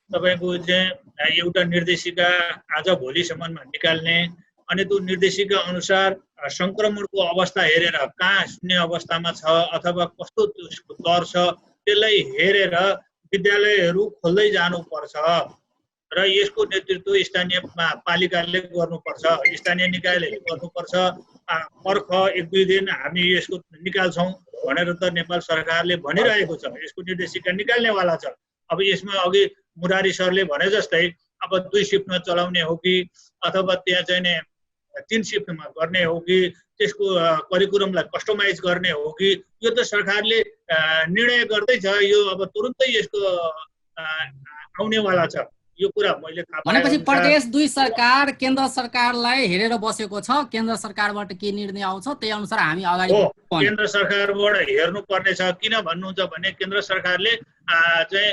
Speaker 2: तपाईँको चाहिँ एउटा निर्देशिका आज भोलिसम्ममा निकाल्ने, अनि त्यो निर्देशिका अनुसार सङ्क्रमणको अवस्था हेरेर कहाँ शून्य अवस्थामा छ अथवा कस्तो त्यसको दर छ त्यसलाई हेरेर विद्यालयहरू खोल्दै जानुपर्छ र यसको नेतृत्व स्थानीय पालिकाले गर्नुपर्छ, स्थानीय निकायले गर्नुपर्छ। पर्ख 1-2 दिन हामी यसको निकाल्छौँ भनेर त नेपाल सरकारले भनिरहेको छ, यसको निर्देशिका निकाल्नेवाला छ। अब यसमा अघि मुरारी सरले भने जस्तै अब 2 सिफ्टमा चलाउने हो कि अथवा त्यहाँ चाहिँ नि 3 सिफ्टमा गर्ने हो कि त्यसको करिकुलमलाई कस्टमाइज गर्ने हो कि, यो त सरकारले निर्णय गर्दैछ। यो अब तुरुन्तै यसको आउनेवाला छ, यो कुरा मैले थाहा पाएँ।
Speaker 1: भनेपछि प्रदेश 2 सरकार केन्द्र सरकारलाई हेरेर बसेको छ, केन्द्र सरकारबाट के निर्णय आउँछ त्यही अनुसार हामी अगाडि
Speaker 2: हो,
Speaker 1: बढ्नुपर्ने।
Speaker 2: केन्द्र सरकारबाट हेर्नुपर्ने छ। किन भन्नुहुन्छ भने केन्द्र सरकारले चाहिँ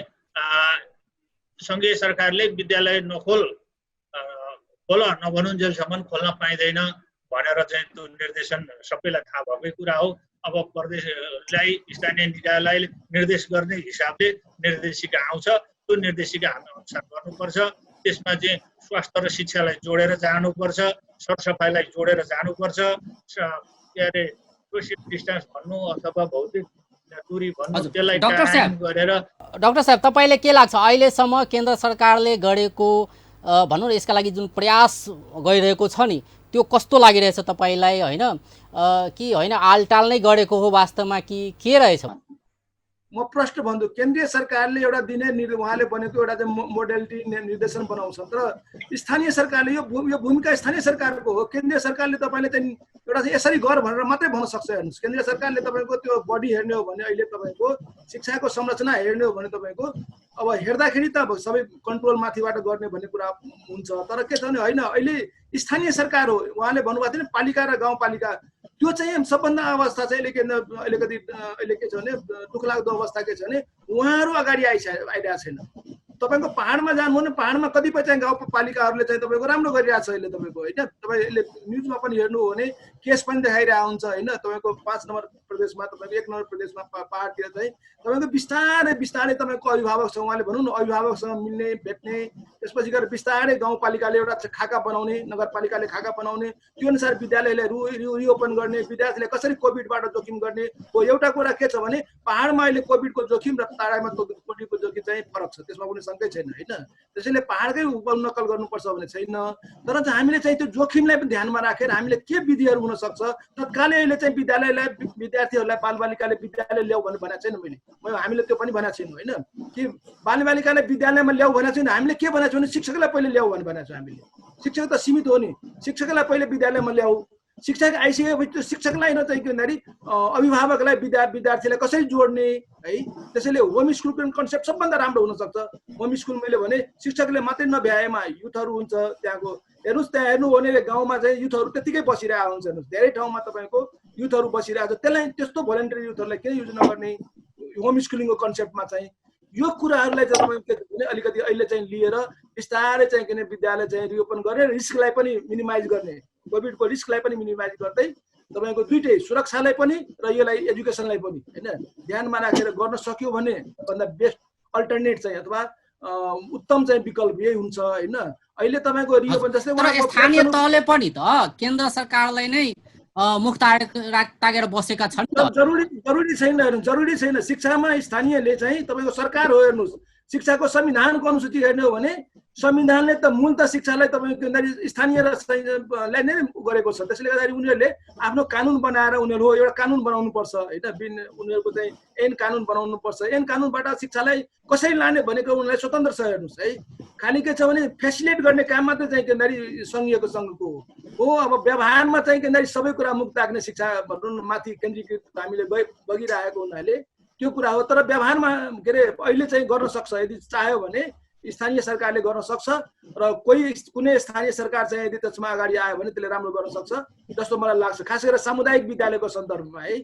Speaker 2: सङ्घीय सरकारले विद्यालय खोल नभनुन्जेलसम्म खोल्न पाइँदैन भनेर चाहिँ त्यो निर्देशन सबैलाई थाहा भएकै कुरा हो। अब प्रदेशलाई स्थानीय निकायलाई निर्देश गर्ने हिसाबले निर्देशिका आउँछ, त्यो निर्देशिका हामी अनुसार गर्नुपर्छ। त्यसमा चाहिँ स्वास्थ्य र शिक्षालाई जोडेर जानुपर्छ, सरसफाइलाई जोडेर जानुपर्छ, के अरे सोसियल डिस्टेन्स भन्नु अथवा भौतिक दूरी भन्नु त्यसलाई कायम गरेर।
Speaker 1: डाक्टर साहब तपाईँले के लाग्छ अहिलेसम्म केन्द्र सरकारले गरेको भनौँ न यसका लागि जुन प्रयास गरिरहेको छ नि त्यो कस्तो लागिरहेछ तपाईँलाई, होइन कि होइन आलटाल नै गरेको हो वास्तवमा कि के रहेछ?
Speaker 5: म प्रश्न भन्छु, केन्द्रीय सरकारले एउटा दिने उहाँले बनेको एउटा चाहिँ मोडेलिटी निर्देशन बनाउँछ, तर स्थानीय सरकारले यो भूमिका स्थानीय सरकारको हो। केन्द्रीय सरकारले तपाईँले चाहिँ एउटा चाहिँ यसरी गर भनेर मात्रै भन्न सक्छ। हेर्नुहोस्, केन्द्रीय सरकारले तपाईँको त्यो बडी हेर्ने हो भने अहिले तपाईँको शिक्षाको संरचना हेर्ने हो भने तपाईँको अब हेर्दाखेरि त अब सबै कन्ट्रोल माथिबाट गर्ने भन्ने कुरा हुन्छ, तर के छ भने होइन अहिले स्थानीय सरकार हो। उहाँले भन्नुभएको थियो नि पालिका र गाउँपालिका, त्यो चाहिँ सबभन्दा अवस्था चाहिँ अलिकति अहिले के छ भने दुःखलाग्दो अवस्था के छ भने उहाँहरू अगाडि आइरहेको छैन। तपाईँको पाहाडमा जानु भने पाहाडमा कतिपय चाहिँ गाउँपालिकाहरूले चाहिँ तपाईँको राम्रो गरिरहेको छ अहिले तपाईँको, होइन। तपाईँले न्युजमा पनि हेर्नु हो भने केस पनि देखाइरहेको हुन्छ, होइन। तपाईँको 5 नम्बर प्रदेशमा, तपाईँको 1 नम्बर प्रदेशमा पाहाडतिर चाहिँ तपाईँको बिस्तारै बिस्तारै तपाईँको अभिभावकसँग उहाँले भनौँ न अभिभावकसँग मिल्ने भेट्ने, त्यसपछि गएर बिस्तारै गाउँपालिकाले एउटा खाका बनाउने, नगरपालिकाले खाका बनाउने, त्यो अनुसार विद्यालयलाई रिओपन गर्ने, विद्यार्थीलाई कसरी कोभिडबाट जोखिम गर्ने हो। एउटा कुरा के छ भने पाहाडमा अहिले कोभिडको जोखिम र टाढामा कोभिडको जोखिम चाहिँ फरक छ, त्यसमा कुनै शङ्कै छैन, होइन। त्यसैले पाहाडकै नकल गर्नुपर्छ भने छैन, तर चाहिँ हामीले चाहिँ त्यो जोखिमलाई पनि ध्यानमा राखेर हामीले के विधिहरू हुनसक्छ तत्कालै अहिले चाहिँ विद्यालयलाई विद्यार्थीहरूलाई बालबालिकाले विद्यालय ल्याऊ भनेको छैन हामीले त्यो पनि भनेको छैन, होइन। कि बालबालिकालाई विद्यालयमा ल्याऊ भनेको छैन, हामीले के भनेको छ भने शिक्षकलाई पहिले ल्याऊ भनेको छ हामीले। शिक्षक त सीमित हो नि, शिक्षकलाई पहिले विद्यालयमा ल्याऊ, शिक्षक आइसकेपछि त्यो शिक्षकलाई न चाहिँ के भन्दाखेरि अभिभावकलाई विद्यार्थीलाई कसरी जोड्ने है। त्यसैले होम स्कुलको कन्सेप्ट सबभन्दा राम्रो हुनसक्छ। होम स्कुल मैले भने शिक्षकले मात्रै नभ्याएमा युथहरू हुन्छ त्यहाँको, हेर्नुहोस् त्यहाँ हेर्नु हो भने गाउँमा चाहिँ युथहरू त्यतिकै बसिरहेको हुन्छ। हेर्नुहोस् धेरै ठाउँमा तपाईँको युथहरू बसिरहेको छ, त्यसलाई त्यस्तो भोलिन्टियर युथहरूलाई किन युज नगर्ने होम स्कुलिङको कन्सेप्टमा चाहिँ। यो कुराहरूलाई चाहिँ तपाईँको अलिकति अहिले चाहिँ लिएर बिस्तारै चाहिँ किन विद्यालय चाहिँ रिओपन गरेर रिस्कलाई पनि मिनिमाइज गर्ने, कोभिडको रिस्कलाई पनि मिनिमाइज गर्दै तपाईँको दुइटै सुरक्षालाई पनि र यसलाई एजुकेसनलाई पनि, होइन, ध्यानमा राखेर गर्न सक्यो भने भन्दा बेस्ट अल्टरनेट चाहिँ अथवा उत्तम चाहिँ विकल्प यही हुन्छ, होइन। अहिले तपाईँको रिओपन जस्तै
Speaker 1: स्थानीय तहले पनि त केन्द्र सरकारलाई नै मुख तागेर बसेका छन्।
Speaker 5: जरुरी छैन। शिक्षामा स्थानीयले चाहिँ तपाईँको सरकार हो। हेर्नुहोस्, शिक्षाको संविधानको अनुसूची हेर्ने हो भने संविधानले त मूल त शिक्षालाई तपाईँको स्थानीय लाई नै गरेको छ। त्यसले गर्दाखेरि उनीहरूले आफ्नो कानुन बनाएर उनीहरू एउटा कानुन बनाउनु पर्छ, होइन। उनीहरूको चाहिँ ऐन कानुन बनाउनु पर्छ। ऐन कानुनबाट शिक्षालाई कसरी लाने भनेको उनीहरूलाई स्वतन्त्र छ। हेर्नुहोस् है, खालि के छ भने फेसिलिटेट गर्ने काम मात्रै चाहिँ के भन्दाखेरि सङ्घीयको सङ्घको हो। अब व्यवहारमा चाहिँ के भन्दाखेरि सबै कुरा मुक्त राख्ने शिक्षा भनौँ माथि केन्द्रीकृत हामीले बगिरहेको हुनाले त्यो कुरा हो। तर व्यवहारमा के अरे अहिले चाहिँ गर्न सक्छ यदि चाह्यो भने स्थानीय सरकारले गर्न सक्छ र कुनै स्थानीय सरकार चाहिँ यदि त्यसमा अगाडि आयो भने त्यसले राम्रो गर्न सक्छ जस्तो मलाई लाग्छ, खास गरेर सामुदायिक विद्यालयको सन्दर्भमा है।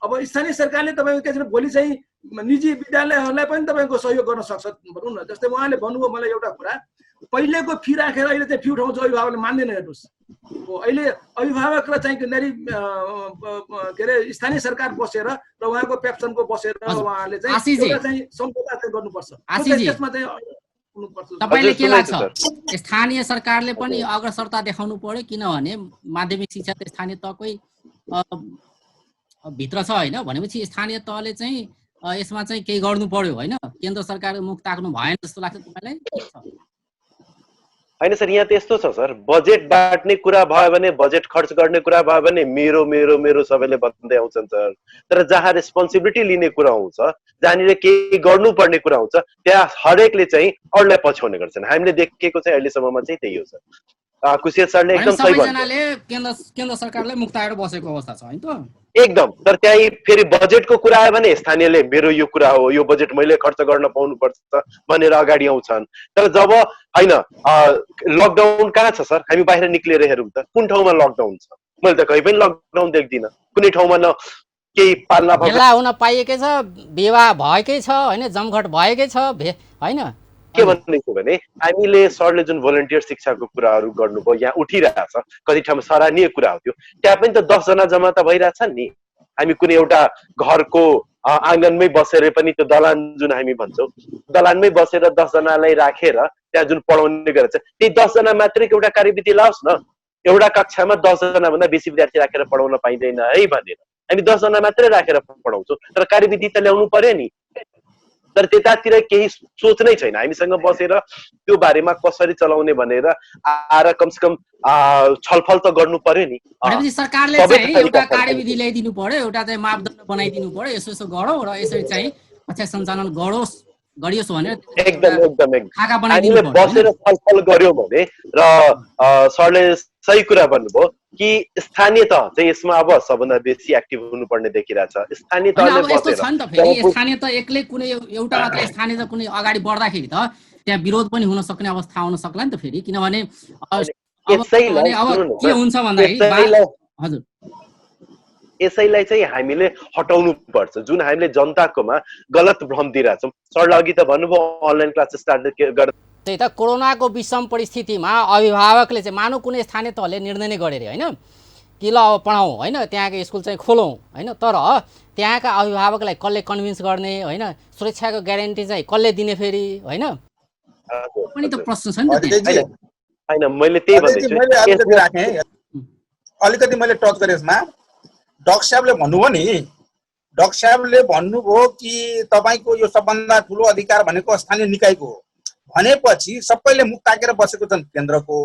Speaker 5: अब स्थानीय सरकारले तपाईँको के छ भोलि चाहिँ निजी विद्यालयहरूलाई पनि तपाईँको सहयोग गर्न सक्छ भनौँ न। जस्तै उहाँले भन्नुभयो मलाई एउटा कुरा, पहिलेको फी राखेर अहिले चाहिँ फी उठाउँछ अभिभावकले मान्दैन। हेर्नुहोस् अहिले अभिभावकलाई चाहिँ के अरे स्थानीय सरकार बसेर र उहाँको पेप्सनको बसेर उहाँले चाहिँ एउटा चाहिँ सम्झौता चाहिँ गर्नुपर्छ। त्यसमा चाहिँ
Speaker 1: तपाईले के लाग्छ स्थानीय सरकारले पनि अग्रसरता देखाउनु पर्यो, किनभने माध्यमिक शिक्षा त स्थानीय तहकै भित्र छ होइन, भनेपछि स्थानीय तहले चाहिँ यसमा चाहिँ केही गर्नु पर्यो होइन, केन्द्र सरकारको मुख ताक्नु भएन जस्तो लाग्छ तपाईलाई?
Speaker 4: होइन सर, यहाँ त यस्तो छ सर, बजेट बाँड्ने कुरा भयो भने, बजेट खर्च गर्ने कुरा भयो भने मेरो मेरो मेरो सबैले भन्दै आउँछन् सर। तर जहाँ रेस्पोन्सिबिलिटी लिने कुरा आउँछ, जहाँनिर केही गर्नुपर्ने कुरा आउँछ, त्यहाँ हरेकले चाहिँ अरूलाई पछ्याउने गर्छन्। हामीले देखेको चाहिँ अहिलेसम्ममा चाहिँ त्यही हो सर। कुशेत सरले एकदम सही भन्नु,
Speaker 1: सबैजनाले केन्द्र सरकारले मुख ताकेर बसेको अवस्था छ हैन त
Speaker 4: एकदम। तर त्यही फेरि बजेटको कुरा आयो भने स्थानीयले मेरो यो कुरा हो, यो बजेट मैले खर्च गर्न पाउनुपर्छ भनेर अगाडि आउँछन्। तर जब होइन लकडाउन कहाँ छ सर, हामी बाहिर निक्लेर हेरौँ त कुन ठाउँमा लकडाउन छ? मैले त कहीँ पनि लकडाउन देख्दिनँ, कुनै ठाउँमा न केही पाल्ना
Speaker 1: भेला हुन पाइएकै छ, विवाह भएकै छ होइन, जमघट भएकै छ होइन।
Speaker 4: के भन्दैछु भने हामीले सरले जुन भोलिन्टियर शिक्षाको कुराहरू गर्नुभयो यहाँ उठिरहेछ, कति ठाउँमा सराहनीय कुरा हो त्यो। त्यहाँ पनि त 10 जना जम्मा त भइरहेछन् नि। हामी कुनै एउटा घरको आँगनमै बसेर पनि त्यो दलान जुन हामी भन्छौँ, दलानमै बसेर 10 जनालाई राखेर त्यहाँ जुन पढाउने गरेछ, त्यही 10 जना मात्रै एउटा कार्यविधि लाओस् न। एउटा कक्षामा 10 जना भन्दा बेसी विद्यार्थी राखेर पढाउन पाइँदैन है भनेर हामी 10 जना मात्रै राखेर पढाउँछौँ। तर कार्यविधि त ल्याउनु पर्यो नि। तर त्यतातिर केही सोच नै छैन। हामीसँग बसेर त्यो बारेमा कसरी चलाउने भनेर आएर कमसेकम छलफल त गर्नु पर्यो नि।
Speaker 1: भनेपछि सरकारले चाहिँ एउटा कार्यविधि ल्याइदिनु पर्यो, एउटा चाहिँ मापदण्ड बनाइदिनु पर्यो, यसो यसो गरौँ र यसरी चाहिँ कक्षा सञ्चालन गरियोस् भनेर
Speaker 4: एकदम
Speaker 1: खाका बनाइदिनु
Speaker 4: हामीले
Speaker 1: पर्यो।
Speaker 4: बसेर छलफल गर्यो भने र सरले सही कुरा भन्नुभयो कि स्थानीय तह चाहिँ यसमा अब सबभन्दा बेसी एक्टिभ हुनुपर्ने देखिरहेछ। स्थानीय तहले
Speaker 1: यस्तो
Speaker 4: बसेर
Speaker 1: छ नि त, फेरि स्थानीय त एक्लै कुनै एउटा मात्र स्थानीय त कुनै अगाडि बढ्दाखेरि त त्यहाँ विरोध पनि हुन सक्ने अवस्था आउन सक्ला नि त फेरि, किनभने अब के हुन्छ भन्दाखेरि हजुर
Speaker 4: यसैलाई चाहिँ हामीले हटाउनु पर्छ, जुन हामीले जनताकोमा गलत भ्रम दिइरहेछौँ। सरले अघि त भन्नुभयो अनलाइन क्लास स्टार्ट गर्दा
Speaker 1: त्यही त कोरोनाको विषम परिस्थितिमा अभिभावकले चाहिँ मानव कुनै स्थानीय तहले निर्णय नै गरे अरे होइन कि ल अब पढाउँ होइन, त्यहाँको स्कुल चाहिँ खोलौँ होइन, तर त्यहाँका अभिभावकलाई कसले कन्भिन्स गर्ने होइन, सुरक्षाको ग्यारेन्टी चाहिँ कसले दिने फेरि होइन, पनि त प्रश्न छ नि त।
Speaker 4: होइन मैले त्यही भन्दैछु,
Speaker 3: अलिकति मैले टच गरेँ यसमा। डाक्टर साहबले भन्नुभयो नि, डाक्टर साहबले भन्नुभयो कि तपाईँको यो सबभन्दा ठुलो अधिकार भनेको स्थानीय निकायको हो भनेपछि सबैले मुख ताकेर बसेको छन् केन्द्रको।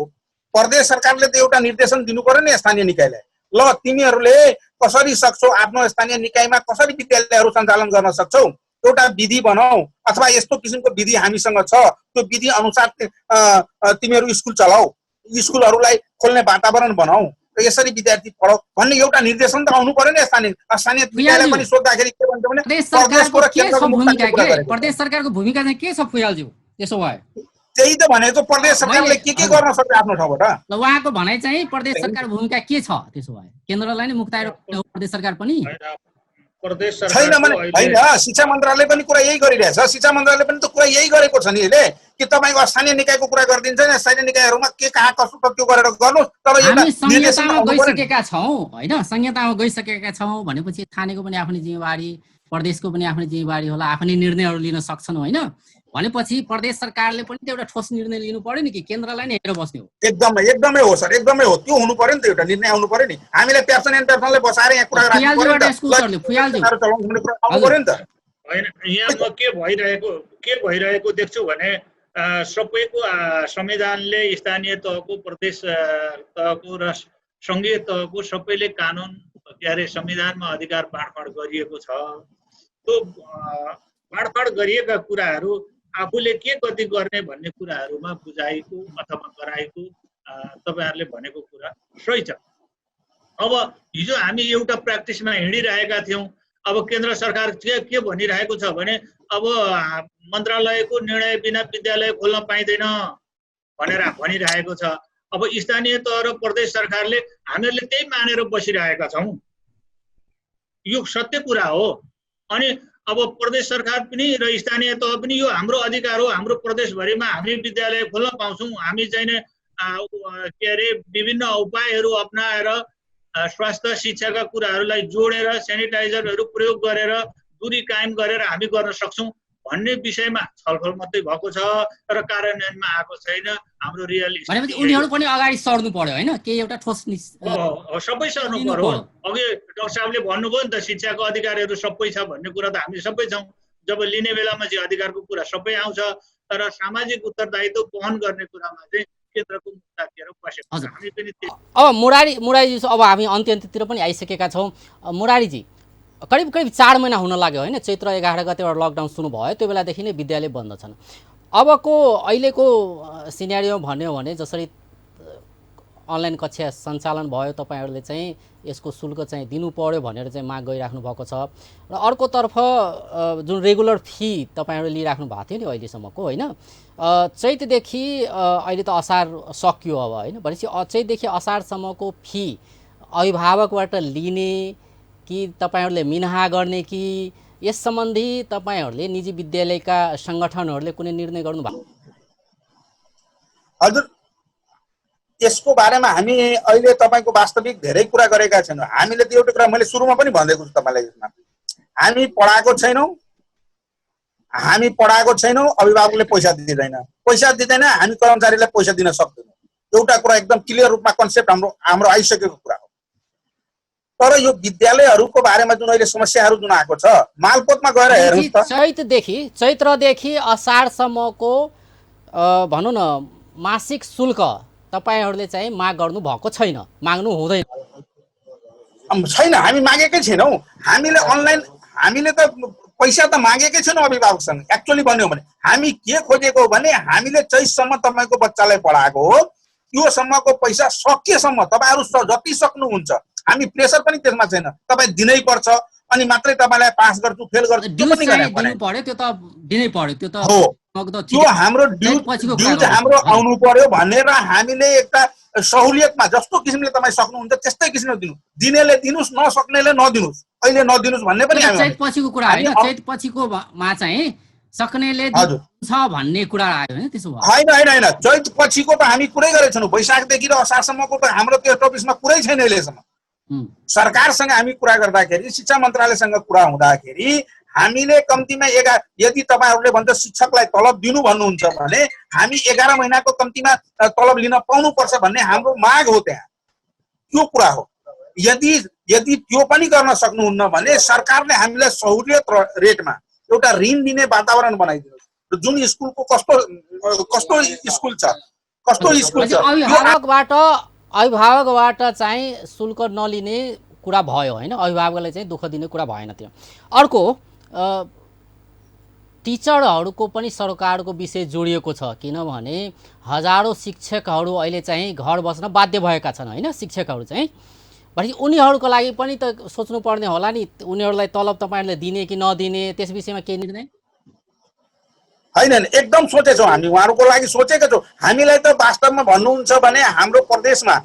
Speaker 3: प्रदेश सरकारले त एउटा निर्देशन दिनु पर्यो नि स्थानीय निकायलाई, ल तिमीहरूले कसरी सक्छौ आफ्नो स्थानीय निकायमा कसरी विद्यालयहरू सञ्चालन गर्न सक्छौ, एउटा विधि बनाऊ अथवा यस्तो किसिमको विधि हामीसँग छ, त्यो विधि अनुसार तिमीहरू स्कुल चलाऊ, स्कुलहरूलाई खोल्ने वातावरण बनाऊ र यसरी विद्यार्थी पढाऊ भन्ने एउटा निर्देशन त आउनु पर्यो नि। स्थानीय निकायलाई पनि सोद्धाखेरि के भन्छ भने
Speaker 1: प्रदेश सरकारको भूमिका चाहिँ के छ फुयालज्यू? त्यसो भए
Speaker 3: त्यही त भनेको प्रदेश सरकारले के गर्न सक्छ आफ्नो ठाउँबाट।
Speaker 1: ल उहाँको भनाइ चाहिँ प्रदेश सरकारको भूमिका के छ? त्यसो भए केन्द्रलाई नै मुक्त प्रदेश सरकार पनि
Speaker 3: छैन भने होइन, शिक्षा मन्त्रालयले पनि कुरा यही गरिरहेछ। शिक्षा मन्त्रालयले पनि त कुरा यही गरेको छ नि यसले कि तपाईँको स्थानीय निकायको कुरा गरिदिन्छ नि, स्थानीय निकायहरूमा के कहाँ कसो त्यो गरेर गर्नु। तर
Speaker 1: हामी संहितामा गइसकेका छौँ होइन, संहितामा गइसकेका छौँ भनेपछि थानेको पनि आफ्नै जिम्मेवारी, प्रदेशको पनि आफ्नै जिम्मेवारी होला, आफ्नै निर्णयहरू लिन सक्छन् होइन। भनेपछि प्रदेश सरकारले पनि एउटा ठोस निर्णय लिनु पर्यो नि कि केन्द्रलाई नै हेरेर बस्ने हो?
Speaker 3: एकदमै हो सर, एकदमै हो, त्यो हुनु पर्यो नि त, एउटा निर्णय आउनु पर्यो नि। हामीले पेप्सन एन्ड पेप्सनले बसाएर यहाँ कुरा राख्नु पर्यो नि त।
Speaker 2: होइन, यहाँ म के भइरहेको देख्छु भने सबैको संविधानले स्थानीय तहको, प्रदेश तहको र सङ्घीय तहको सबैले कानुन के अरे संविधानमा अधिकार बाँडफाँड गरिएको छ। त्यो बाँडफाँड गरिएका कुराहरू आफूले के गति गर्ने भन्ने कुराहरूमा बुझाएको अथवा गराएको तपाईँहरूले भनेको कुरा सही छ। अब हिजो हामी एउटा प्र्याक्टिसमा हिँडिरहेका थियौँ, अब केन्द्र सरकार के भनिरहेको छ भने अब मन्त्रालयको निर्णय बिना विद्यालय खोल्न पाइँदैन भनेर भनिरहेको छ। अब स्थानीय तह र प्रदेश सरकारले हामीहरूले त्यही मानेर बसिरहेका छौँ, यो सत्य कुरा हो। अनि अब प्रदेश सरकार पनि र स्थानीय तह पनि यो हाम्रो अधिकार हो, हाम्रो प्रदेशभरिमा हामी विद्यालय खोल्न पाउँछौँ। हामी चाहिँ के अरे विभिन्न उपायहरू अपनाएर स्वास्थ्य शिक्षाका कुराहरूलाई जोडेर सेनिटाइजरहरू प्रयोग गरेर दूरी कायम गरेर हामी गर्न सक्छौँ भन्ने विषयमा छलफल मात्रै भएको छ, तर कार्यान्वयनमा आएको छैन। हाम्रो रियल
Speaker 1: भनेपछि उनीहरू पनि अगाडि सर्नु पर्यो हैन, के एउटा ठोस
Speaker 2: सबै सर्नु पर्यो। अघि डाक्टर साहबले भन्नुभयो नि त शिक्षाको अधिकारहरू सबै छ भन्ने कुरा त हामी सबै छौँ। जब लिने बेलामा चाहिँ अधिकारको कुरा सबै आउँछ, तर सामाजिक उत्तरदायित्व वहन गर्ने कुरामा चाहिँ केन्द्रको मुद्दा लिएर बसेको छ। हामी पनि
Speaker 1: अब मुरारीजी अब हामी अन्त्यतिर पनि आइसकेका छौँ। मुरारीजी करिब 4 महिना हुन लाग्यो होइन, चैत्र 11 गतेबाट लकडाउन सुरु भयो, त्यो बेलादेखि नै विद्यालय बन्द छन्। अबको अहिलेको सिनेरियो भन्यो भने जसरी अनलाइन कक्षा सञ्चालन भयो, तपाईँहरूले चाहिँ यसको शुल्क चाहिँ दिनु पर्यो भनेर चाहिँ माग गरिराख्नु भएको छ र अर्कोतर्फ जुन रेगुलर फी तपाईँहरूले लिइराख्नु भएको थियो नि अहिलेसम्मको होइन, चैतदेखि अहिले त असार सकियो अब होइन, भनेपछि चैतदेखि असारसम्मको फी अभिभावकबाट लिने कि तपाईँहरूले मिनहा गर्ने कि यस सम्बन्धी तपाईँहरूले निजी विद्यालयका सङ्गठनहरूले कुनै निर्णय गर्नुभएको?
Speaker 3: हजुर, यसको बारेमा हामी अहिले तपाईँको वास्तविक धेरै कुरा गरेका छैनौँ। हामीले त एउटा कुरा मैले सुरुमा पनि भनिदिएको छु तपाईँलाई, यसमा हामी पढाएको छैनौँ, अभिभावकले पैसा दिँदैन, हामी कर्मचारीलाई पैसा दिन सक्दैनौँ। एउटा कुरा एकदम क्लियर रूपमा कन्सेप्ट हाम्रो आइसकेको कुरा हो। तर यो विद्यालयहरूको बारेमा जुन अहिले समस्याहरू जुन आएको छ, मालपोतमा गएर हेर्नुहोस् त,
Speaker 1: चैत्रदेखि असारसम्मको भनौँ न मासिक शुल्क तपाईँहरूले चाहिँ माग गर्नु भएको छैन, माग्नु हुँदैन?
Speaker 3: छैन, हामी मागेकै छैनौँ। हामीले त पैसा त मागेकै छैनौँ अभिभावकसँग। एक्चुअली भन्यो भने हामी के खोजेको हो भने हामीले चैतसम्म तपाईँको बच्चालाई पढाएको हो, यो सम्मको पैसा सकिएसम्म तपाईँहरू जति सक्नुहुन्छ, हामी प्रेसर पनि त्यसमा छैन, तपाईँ दिनै पर्छ अनि मात्रै तपाईँलाई पास गर्छु फेल गर्छु त्यो पनि
Speaker 1: दिनु पर्यो, त्यो त दिनै पर्यो, त्यो त
Speaker 3: हो, त्यो हाम्रो ड्युज हाम्रो आउनु पर्यो भनेर हामीले एउटा सहुलियतमा जस्तो किसिमले तपाईँ सक्नुहुन्छ त्यस्तै किसिमले दिनु, दिनेले दिनुस् नसक्नेले नदिनुस्, अहिले नदिनुस् भन्ने पनि
Speaker 1: चैत पछिको कुरा होइन, चैत पछिकोमा चाहिँ सक्नेले छ भन्ने कुरा आयो होइन? त्यसो
Speaker 3: होइन, चैत पछिको त हामी कुरै गरेको छैनौँ। वैशाखदेखि र असारसम्मको त हाम्रो त्यो टपिक्समा कुरै छैन अहिलेसम्म। सरकारसँग हामी कुरा गर्दाखेरि, शिक्षा मन्त्रालयसँग कुरा हुँदाखेरि हामीले कम्तीमा यदि तपाईँहरूले भन्छ शिक्षकलाई तलब दिनु भन्नुहुन्छ भने हामी 11 महिनाको कम्तीमा तलब लिन पाउनुपर्छ भन्ने हाम्रो माग हो। त्यहाँ त्यो कुरा हो। यदि त्यो पनि गर्न सक्नुहुन्न भने सरकारले हामीलाई सहुलियत रेटमा एउटा ऋण दिने वातावरण बनाइदिनुहोस्। जुन स्कुलको कस्तो स्कुल छ,
Speaker 1: अभिभावकबाट चाहिँ शुल्क नलिने कुरा भयो होइन, अभिभावकलाई चाहिँ दुःख दिने कुरा भएन त्यो। अर्को टिचरहरूको पनि सरकारको विषय जोडिएको छ, किनभने हजारौँ शिक्षकहरू अहिले चाहिँ घर बस्न बाध्य भएका छन् होइन, शिक्षकहरू चाहिँ। भनेपछि उनीहरूको लागि पनि त सोच्नुपर्ने होला नि, उनीहरूलाई तलब तपाईँहरूले दिने कि नदिने, त्यस विषयमा केही निर्णय?
Speaker 3: होइन, एकदम सोचेछौँ हामी, उहाँहरूको लागि सोचेका छौँ। हामीलाई त वास्तवमा भन्नुहुन्छ भने हाम्रो प्रदेशमा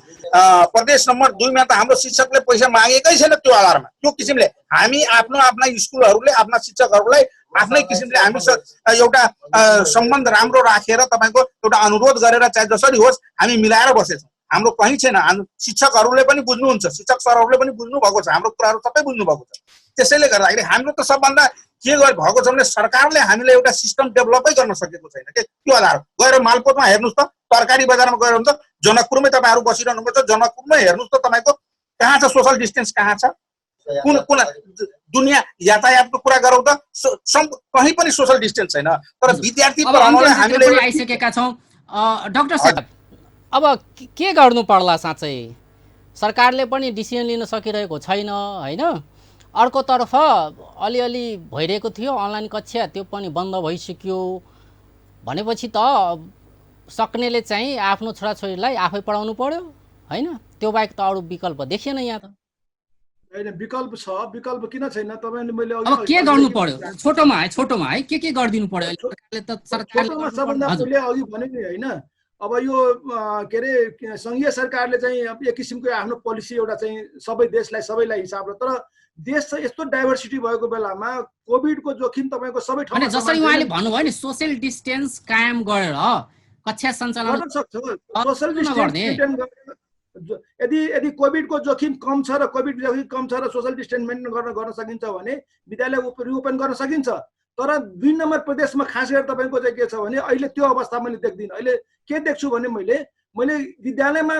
Speaker 3: प्रदेश नम्बर 2 मा त हाम्रो शिक्षकले पैसा मागेकै छैन। त्यो आधारमा त्यो किसिमले हामी आफ्ना स्कुलहरूले आफ्ना शिक्षकहरूलाई आफ्नै किसिमले हामी एउटा सम्बन्ध राम्रो राखेर तपाईँको एउटा अनुरोध गरेर चाहे जसरी होस् हामी मिलाएर बसेछौँ। हाम्रो कहीँ छैन। शिक्षकहरूले पनि बुझ्नुहुन्छ, शिक्षक सरहरूले पनि बुझ्नु भएको छ, हाम्रो कुराहरू सबै बुझ्नु भएको छ। त्यसैले गर्दाखेरि हाम्रो त सबभन्दा के भएको छ भने सरकारले हामीलाई एउटा सिस्टम डेभलपै गर्न सकेको छैन के। त्यो आधार गएर मालपोतमा हेर्नुहोस् त, तरकारी बजारमा गएर हुन्छ, जनकपुरमै तपाईँहरू बसिरहनुपर्छ, जनकपुरमै हेर्नुहोस् त तपाईँको कहाँ छ सोसल डिस्टेन्स, कहाँ छ, कुन दुनियाँ यातायातको कुरा गरौँ त कहीँ पनि सोसल डिस्टेन्स छैन। तर विद्यार्थी पढाउनलाई हामीले
Speaker 1: आइसकेका छौँ। डाक्टर साहब, अब के गर्नु पर्ला साँच्चै? सरकारले पनि डिसिजन लिन सकिरहेको छैन होइन। अर्कोतर्फ अलिअलि भइरहेको थियो अनलाइन कक्षा, त्यो पनि बन्द भइसक्यो भनेपछि त सक्नेले चाहिँ आफ्नो छोराछोरीलाई आफै पढाउनु पर्यो होइन, त्यो बाहेक त अरू विकल्प देखिएन यहाँ त।
Speaker 5: होइन विकल्प छ, विकल्प किन छैन? तपाईँले मैले
Speaker 1: अब के गर्नु पर्यो छोटोमा है के गरिदिनु पर्यो सरकारले त सरकारले
Speaker 5: छोटोमा सबभन्दा पहिले अघि भने नि होइन, अब यो के अरे सङ्घीय सरकारले चाहिँ एक किसिमको आफ्नो पोलिसी एउटा चाहिँ सबै देशलाई सबैलाई हिसाब, तर देश चाहिँ यस्तो डाइभर्सिटी भएको बेलामा कोभिडको जोखिम तपाईँको सबै ठाउँमा
Speaker 1: जसरी उहाँले भन्नुभयो नि सोसियल डिस्टेन्स कायम गरेर कक्षा सञ्चालन
Speaker 5: गर्न सक्छ। सोसियल डिस्टेन्स यदि कोभिडको जोखिम कम छ र कोभिड जोखिम कम छ र सोसियल डिस्टेन्स मेन्टेन गर्न सकिन्छ भने विद्यालय रिओपन गर्न सकिन्छ। तर 2 नम्बर प्रदेशमा खास गरेर तपाईँको चाहिँ के छ भने अहिले त्यो अवस्था मैले देख्दिनँ। अहिले के देख्छु भने मैले विद्यालयमा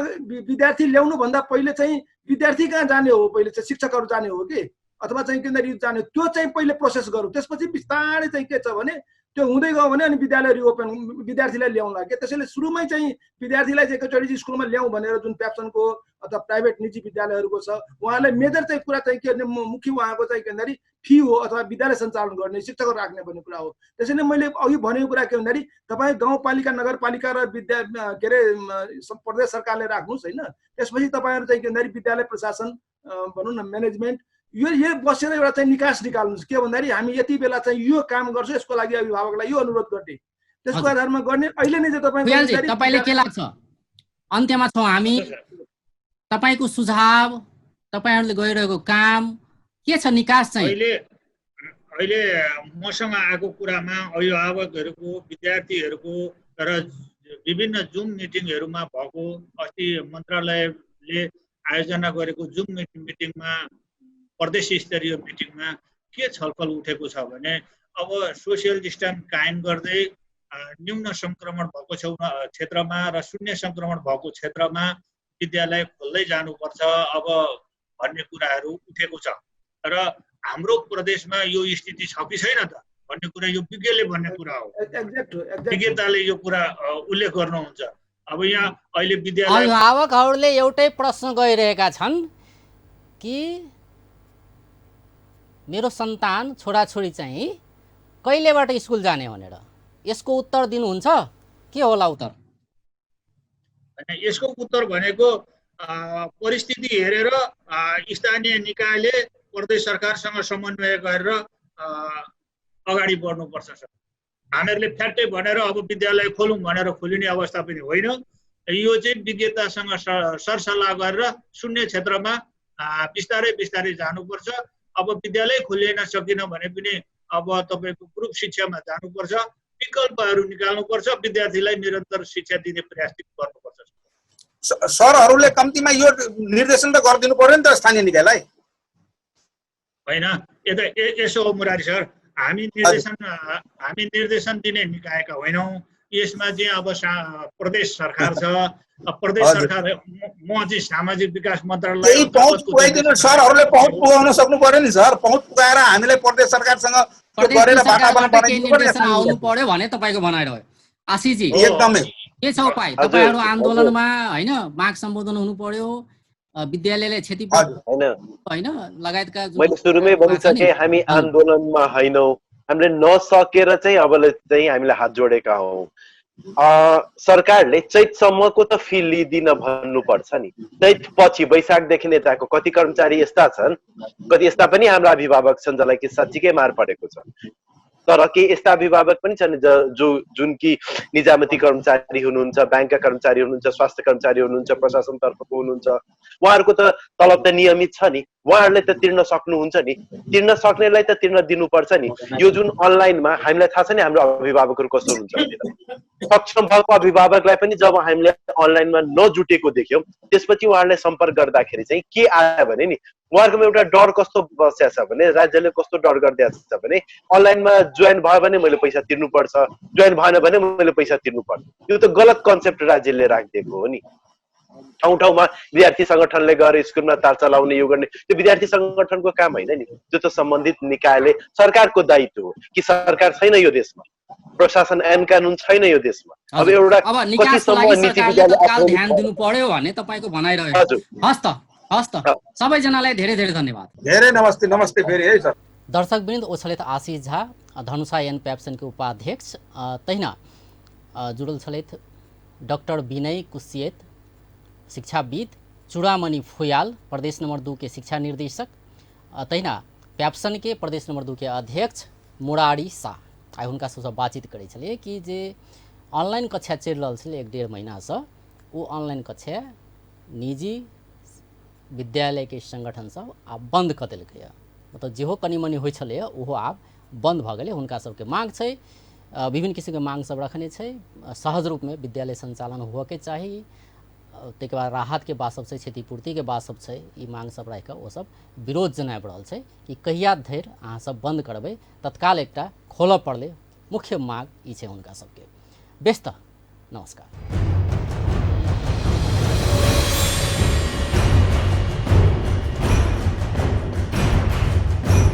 Speaker 5: विद्यार्थी ल्याउनु भन्दा पहिले चाहिँ विद्यार्थी कहाँ जाने हो, पहिले चाहिँ शिक्षकहरू जाने हो कि अथवा चाहिँ केन्द्रीय जाने, त्यो चाहिँ पहिले प्रोसेस गरौँ। त्यसपछि बिस्तारै चाहिँ के छ भने त्यो हुँदै गयो भने अनि विद्यालय रिओपन विद्यार्थीलाई ल्याउँला के। त्यसैले सुरुमै चाहिँ विद्यार्थीलाई चाहिँ एकचोटि स्कुलमा ल्याउँ भनेर जुन प्याप्सनको अथवा प्राइभेट निजी विद्यालयहरूको छ उहाँलाई मेजर चाहिँ कुरा चाहिँ के मुख्य उहाँको चाहिँ के भन्दाखेरि फी हो अथवा विद्यालय सञ्चालन गर्ने शिक्षकहरू राख्ने भन्ने कुरा हो। त्यसैले मैले अघि भनेको कुरा के भन्दाखेरि तपाईँ गाउँपालिका नगरपालिका र के अरे प्रदेश सरकारले राख्नुहोस् होइन। त्यसपछि तपाईँहरू चाहिँ के भन्दाखेरि विद्यालय प्रशासन भनौँ न म्यानेजमेन्ट यो बसेर एउटा चाहिँ निकास निकाल्नुहोस्। के भन्दाखेरि हामी यति बेला चाहिँ यो काम गर्छौँ, यसको लागि अभिभावकलाई यो अनुरोध गर्ने, त्यसको आधारमा गर्ने। अहिले नै चाहिँ
Speaker 1: तपाईँले के लाग्छ अन्त्यमा छौँ हामी, तपाईँको सुझाव तपाईँहरूले गरिरहेको काम के छ निकास चाहिँ?
Speaker 2: अहिले मसँग आएको कुरामा अभिभावकहरूको विद्यार्थीहरूको र विभिन्न जुम मिटिङहरूमा भएको अस्ति मन्त्रालयले आयोजना गरेको जुम मिटिङमा प्रदेश स्तरीय मिटिङमा के छलफल उठेको छ भने अब सोसियल डिस्टेन्स कायम गर्दै न्यून सङ्क्रमण भएको क्षेत्रमा र शून्य सङ्क्रमण भएको क्षेत्रमा विद्यालय खोल्दै जानुपर्छ अब भन्ने कुराहरू उठेको छ। र हाम्रो प्रदेशमा यो स्थिति छ कि छैन त भन्ने कुरा यो विज्ञले भन्ने कुरा हो, विज्ञताले यो कुरा उल्लेख गर्नुहुन्छ। अब यहाँ अहिले विद्यालय
Speaker 1: अभिभावकहरूले एउटै प्रश्न गरिरहेका छन् कि मेरो सन्तान छोराछोरी चाहिँ कहिलेबाट स्कुल जाने भनेर। यसको उत्तर दिनुहुन्छ के होला उत्तर?
Speaker 2: यसको उत्तर भनेको परिस्थिति हेरेर स्थानीय निकायले प्रदेश सरकारसँग समन्वय गरेर अगाडि बढ्नुपर्छ। हामीहरूले फ्याट्टै भनेर अब विद्यालय खोलौँ भनेर खोलिने अवस्था पनि होइन। यो चाहिँ विज्ञतासँग सरसल्लाह गरेर शून्य क्षेत्रमा बिस्तारै बिस्तारै जानुपर्छ। अब विद्यालय खोलिन सकिन भने पनि अब तपाईँको ग्रुप शिक्षामा जानुपर्छ, विकल्पहरू निकाल्नुपर्छ, विद्यार्थीलाई निरन्तर शिक्षा दिने प्रयास गर्नुपर्छ।
Speaker 3: सरहरूले कम्तीमा यो निर्देशन त गरिदिनु पर्यो नि त स्थानीय निकायलाई
Speaker 2: होइन। यसो हो मुरारी सर, हामी निर्देशन दिने निकायका होइनौँ। यसमा चाहिँ अब प्रदेश सरकार छ, प्रदेश सरकार म चाहिँ सामाजिक विकास मन्त्रालय
Speaker 3: पहुँच पुगाइदिनु, सरहरूले पहुँच पुगाउन सक्नु पर्यो नि सर। पहुँच पुगाएर हामीले प्रदेश सरकारसँग गरेर वातावरण बनाइदिनु पर्यो।
Speaker 1: आउनु पर्यो भने तपाईँको भनाइरह्यो आशिषजी।
Speaker 3: एकदमै
Speaker 1: के छ उपाय? तपाईँहरू आन्दोलनमा होइन माग सम्बोधन हुनु पर्यो, विद्यालयले क्षति होइन लगायतका।
Speaker 4: मैले सुरुमै भनिसकेँ हामी आन्दोलनमा होइनौँ, हामीले नसकेर चाहिँ अब चाहिँ हामीलाई हात जोडेका हौँ। सरकारले चैतसम्मको त फी लिइदिन भन्नुपर्छ नि। चैत पछि वैशाखदेखि यताको कति कर्मचारी यस्ता छन्, कति यस्ता पनि हाम्रा अभिभावक छन् जसलाई कि साँच्चीकै मार परेको छ। तर के यस्ता अभिभावक पनि छन् जुन कि निजामती कर्मचारी हुनुहुन्छ, ब्याङ्कका कर्मचारी हुनुहुन्छ, स्वास्थ्य कर्मचारी हुनुहुन्छ, प्रशासन तर्फको हुनुहुन्छ। उहाँहरूको त तलब त नियमित छ नि, उहाँहरूले त तिर्न सक्नुहुन्छ नि, तिर्न सक्नेलाई त तिर्न दिनुपर्छ नि। यो जुन अनलाइनमा हामीलाई थाहा छ नि हाम्रो अभिभावकहरू कस्तो हुनुहुन्छ भनेर। सक्षम भएको अभिभावकलाई पनि जब हामीले अनलाइनमा नजुटेको देख्यौँ त्यसपछि उहाँहरूले सम्पर्क गर्दाखेरि चाहिँ के आयो भने नि उहाँहरूकोमा एउटा डर कस्तो बसेको छ भने राज्यले कस्तो डर गरिदिएको छ भने अनलाइनमा जोइन भयो भने मैले पैसा तिर्नुपर्छ, जोइन भएन भने मैले पैसा तिर्नुपर्छ। यो त गलत कन्सेप्ट राज्यले राखिदिएको हो नि। ठाउँ ठाउँमा विद्यार्थी सङ्गठनले गएर स्कुलमा तार चलाउने यो गर्ने त्यो विद्यार्थी सङ्गठनको काम होइन नि, त्यो त सम्बन्धित निकायले सरकारको दायित्व हो कि सरकार छैन यो देशमा, प्रशासन ऐन कानुन छैन यो देशमा। अब एउटा
Speaker 1: कतिसम्म नीति विद्यालय ध्यान दिनु पर्यो भन्ने तपाईको भनाइरहेको।
Speaker 4: हजुर
Speaker 1: हस्त सबैजनालाई धेरै धेरै धन्यवाद।
Speaker 3: धेरै नमस्ते नमस्ते फेरि है सर।
Speaker 1: दर्शकवृन्द ओछलेत आशिष झा धनुषा एन प्याप्सनको उपाध्यक्ष तहिना जुडल छलेत डाक्टर विनय कुसियत शिक्षाविद, चूड़ामणि फुयाल प्रदेश नंबर 2 के शिक्षा निर्देशक, तहिना पैप्सन के प्रदेश नंबर 2 के अध्यक्ष मुरारी शाह आइ हुनका सबसँ बातचीत करै छलियै कि जे ऑनलाइन कक्षा चलि रहल छलै 1-1.5 महीनासँ वो ऑनलाइन कक्षा निजी विद्यालय के संगठन सब आब बंद कऽ देलकै है। मतलब जेहो कनि मनि होइ छलै ओहो आब बंद भऽ गेलै। हुनका सबके मांग छै, विभिन्न किसिमके मांग सब रखने छै। सहज रूप में विद्यालय संचालन होके चाही, ताहिके बाद राहत के बात सब छै, क्षतिपूर्ति के बात सब छै। ई मांग सब राखि कऽ ओ सब विरोध जनाबि रहल छै कि कहिया धरि अहाँ सब बंद करबै। तत्काल एकटा खोलऽ पड़लै, मुख्य मांग ई छै हुनका सबके। बेस्त नमस्कार।